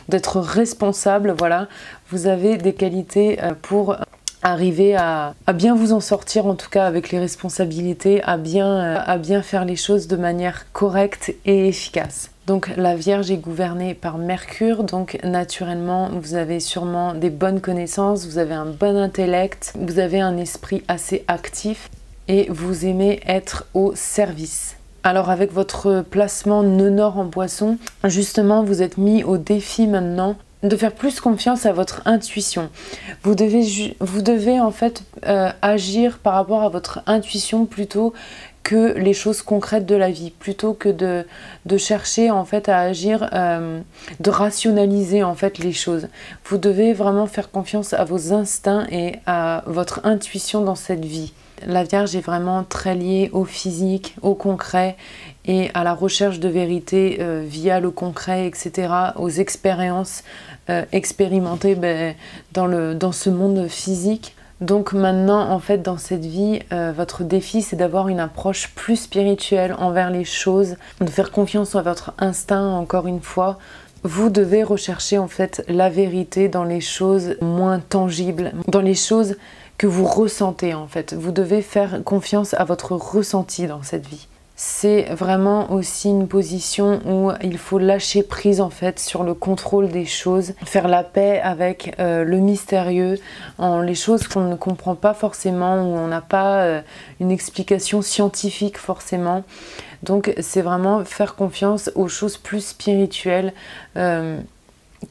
d'être responsable, voilà. Vous avez des qualités pour arriver à bien vous en sortir, en tout cas avec les responsabilités, à bien faire les choses de manière correcte et efficace. Donc la Vierge est gouvernée par Mercure, donc naturellement vous avez sûrement des bonnes connaissances, vous avez un bon intellect, vous avez un esprit assez actif et vous aimez être au service. Alors avec votre placement nœud nord en Poisson, justement vous êtes mis au défi maintenant de faire plus confiance à votre intuition. Vous devez en fait agir par rapport à votre intuition plutôt que les choses concrètes de la vie, plutôt que de chercher en fait à agir, de rationaliser en fait les choses. Vous devez vraiment faire confiance à vos instincts et à votre intuition dans cette vie. La Vierge est vraiment très liée au physique, au concret et à la recherche de vérité via le concret, etc., aux expériences expérimentées dans ce monde physique. Donc maintenant, en fait, dans cette vie, votre défi, c'est d'avoir une approche plus spirituelle envers les choses, de faire confiance à votre instinct, encore une fois. Vous devez rechercher en fait la vérité dans les choses moins tangibles, dans les choses que vous ressentez en fait. Vous devez faire confiance à votre ressenti dans cette vie. C'est vraiment aussi une position où il faut lâcher prise en fait sur le contrôle des choses, faire la paix avec le mystérieux, les choses qu'on ne comprend pas forcément, où on n'a pas une explication scientifique forcément. Donc c'est vraiment faire confiance aux choses plus spirituelles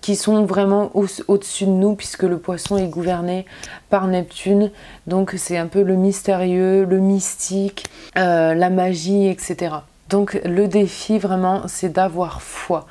qui sont vraiment au-dessus de nous, puisque le Poisson est gouverné par Neptune, donc c'est un peu le mystérieux, le mystique, la magie, etc. Donc le défi vraiment, c'est d'avoir foi.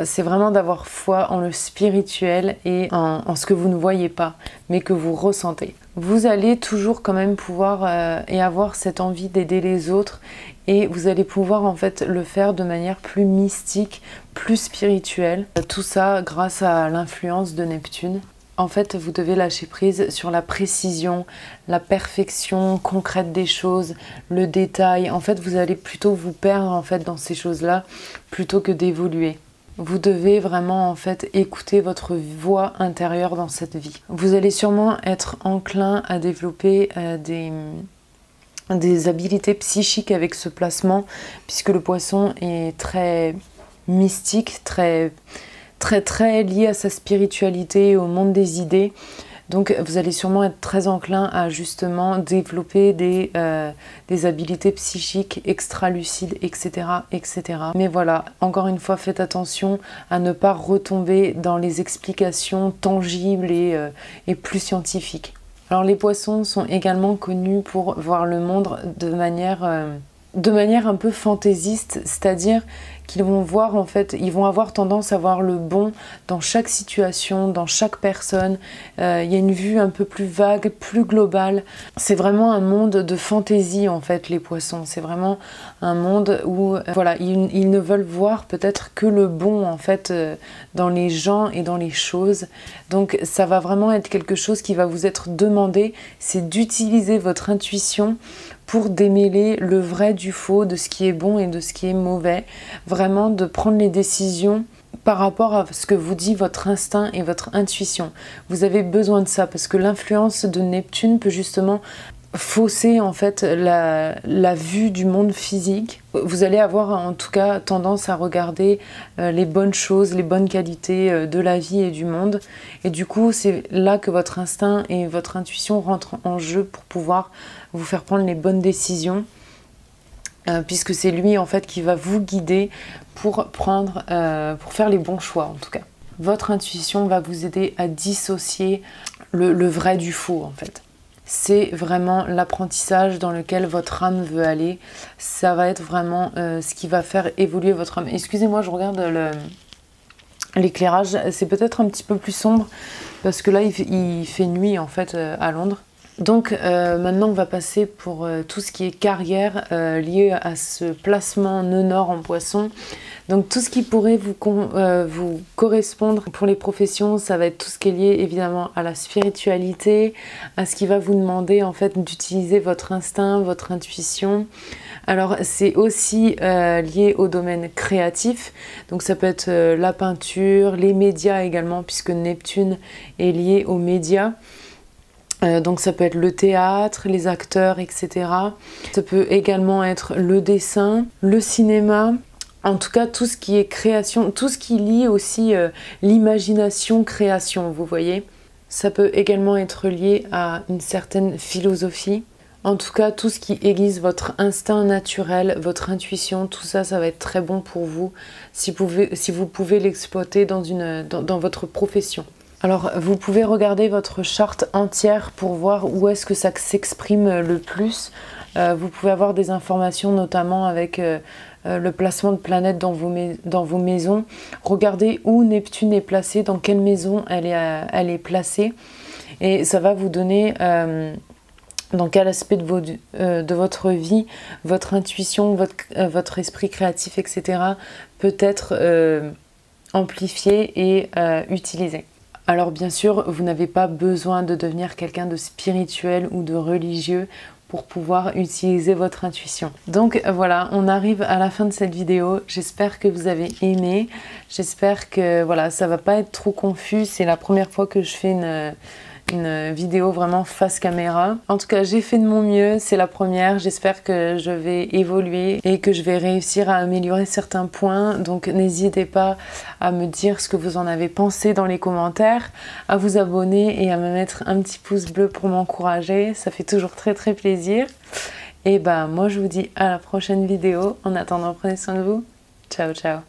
C'est vraiment d'avoir foi en le spirituel et en ce que vous ne voyez pas, mais que vous ressentez. Vous allez toujours quand même pouvoir et avoir cette envie d'aider les autres, et vous allez pouvoir en fait le faire de manière plus mystique, plus spirituelle. Tout ça grâce à l'influence de Neptune. En fait, vous devez lâcher prise sur la précision, la perfection concrète des choses, le détail. En fait, vous allez plutôt vous perdre en fait dans ces choses-là plutôt que d'évoluer. Vous devez vraiment en fait écouter votre voix intérieure dans cette vie. Vous allez sûrement être enclin à développer des habiletés psychiques avec ce placement, puisque le Poisson est très mystique, très lié à sa spiritualité, au monde des idées. Donc vous allez sûrement être très enclin à justement développer des habiletés psychiques extra-lucides, etc., etc. Mais voilà, encore une fois, faites attention à ne pas retomber dans les explications tangibles et plus scientifiques. Alors les Poissons sont également connus pour voir le monde de manière de manière un peu fantaisiste, c'est-à-dire qu'ils vont voir en fait, ils vont avoir tendance à voir le bon dans chaque situation, dans chaque personne. Il y a une vue un peu plus vague, plus globale. C'est vraiment un monde de fantaisie en fait, les poissons. C'est vraiment un monde où voilà, ils ne veulent voir peut-être que le bon en fait dans les gens et dans les choses. Donc ça va vraiment être quelque chose qui va vous être demandé, c'est d'utiliser votre intuition pour démêler le vrai du faux, de ce qui est bon et de ce qui est mauvais. Vraiment de prendre les décisions par rapport à ce que vous dit votre instinct et votre intuition. Vous avez besoin de ça parce que l'influence de Neptune peut justement fausser en fait la vue du monde physique. Vous allez avoir en tout cas tendance à regarder les bonnes choses, les bonnes qualités de la vie et du monde. Et du coup, c'est là que votre instinct et votre intuition rentrent en jeu pour pouvoir vous faire prendre les bonnes décisions. Puisque c'est lui en fait qui va vous guider pour faire les bons choix en tout cas. Votre intuition va vous aider à dissocier le vrai du faux en fait. C'est vraiment l'apprentissage dans lequel votre âme veut aller. Ça va être vraiment ce qui va faire évoluer votre âme. Excusez-moi, je regarde l'éclairage. C'est peut-être un petit peu plus sombre parce que là, il fait nuit en fait à Londres. Donc maintenant on va passer pour tout ce qui est carrière lié à ce placement nœud nord en poisson. Donc tout ce qui pourrait vous correspondre pour les professions, ça va être tout ce qui est lié évidemment à la spiritualité, à ce qui va vous demander en fait d'utiliser votre instinct, votre intuition. Alors c'est aussi lié au domaine créatif, donc ça peut être la peinture, les médias également puisque Neptune est lié aux médias. Donc ça peut être le théâtre, les acteurs, etc. Ça peut également être le dessin, le cinéma. En tout cas, tout ce qui est création, tout ce qui lie aussi l'imagination, création, vous voyez. Ça peut également être lié à une certaine philosophie. En tout cas, tout ce qui aiguise votre instinct naturel, votre intuition, tout ça, ça va être très bon pour vous si vous pouvez l'exploiter dans votre profession. Alors, vous pouvez regarder votre charte entière pour voir où est-ce que ça s'exprime le plus. Vous pouvez avoir des informations notamment avec le placement de planètes dans vos maisons. Regardez où Neptune est placé, dans quelle maison elle est placée. Et ça va vous donner dans quel aspect de votre vie, votre intuition, votre esprit créatif, etc. peut être amplifié et utilisé. Alors bien sûr, vous n'avez pas besoin de devenir quelqu'un de spirituel ou de religieux pour pouvoir utiliser votre intuition. Donc voilà, on arrive à la fin de cette vidéo. J'espère que vous avez aimé. J'espère que voilà, ça va pas être trop confus. C'est la première fois que je fais une vidéo vraiment face caméra. En tout cas, j'ai fait de mon mieux, c'est la première. J'espère que je vais évoluer et que je vais réussir à améliorer certains points. Donc n'hésitez pas à me dire ce que vous en avez pensé dans les commentaires, à vous abonner et à me mettre un petit pouce bleu pour m'encourager. Ça fait toujours très très plaisir. Et bah moi je vous dis à la prochaine vidéo. En attendant, prenez soin de vous. Ciao ciao.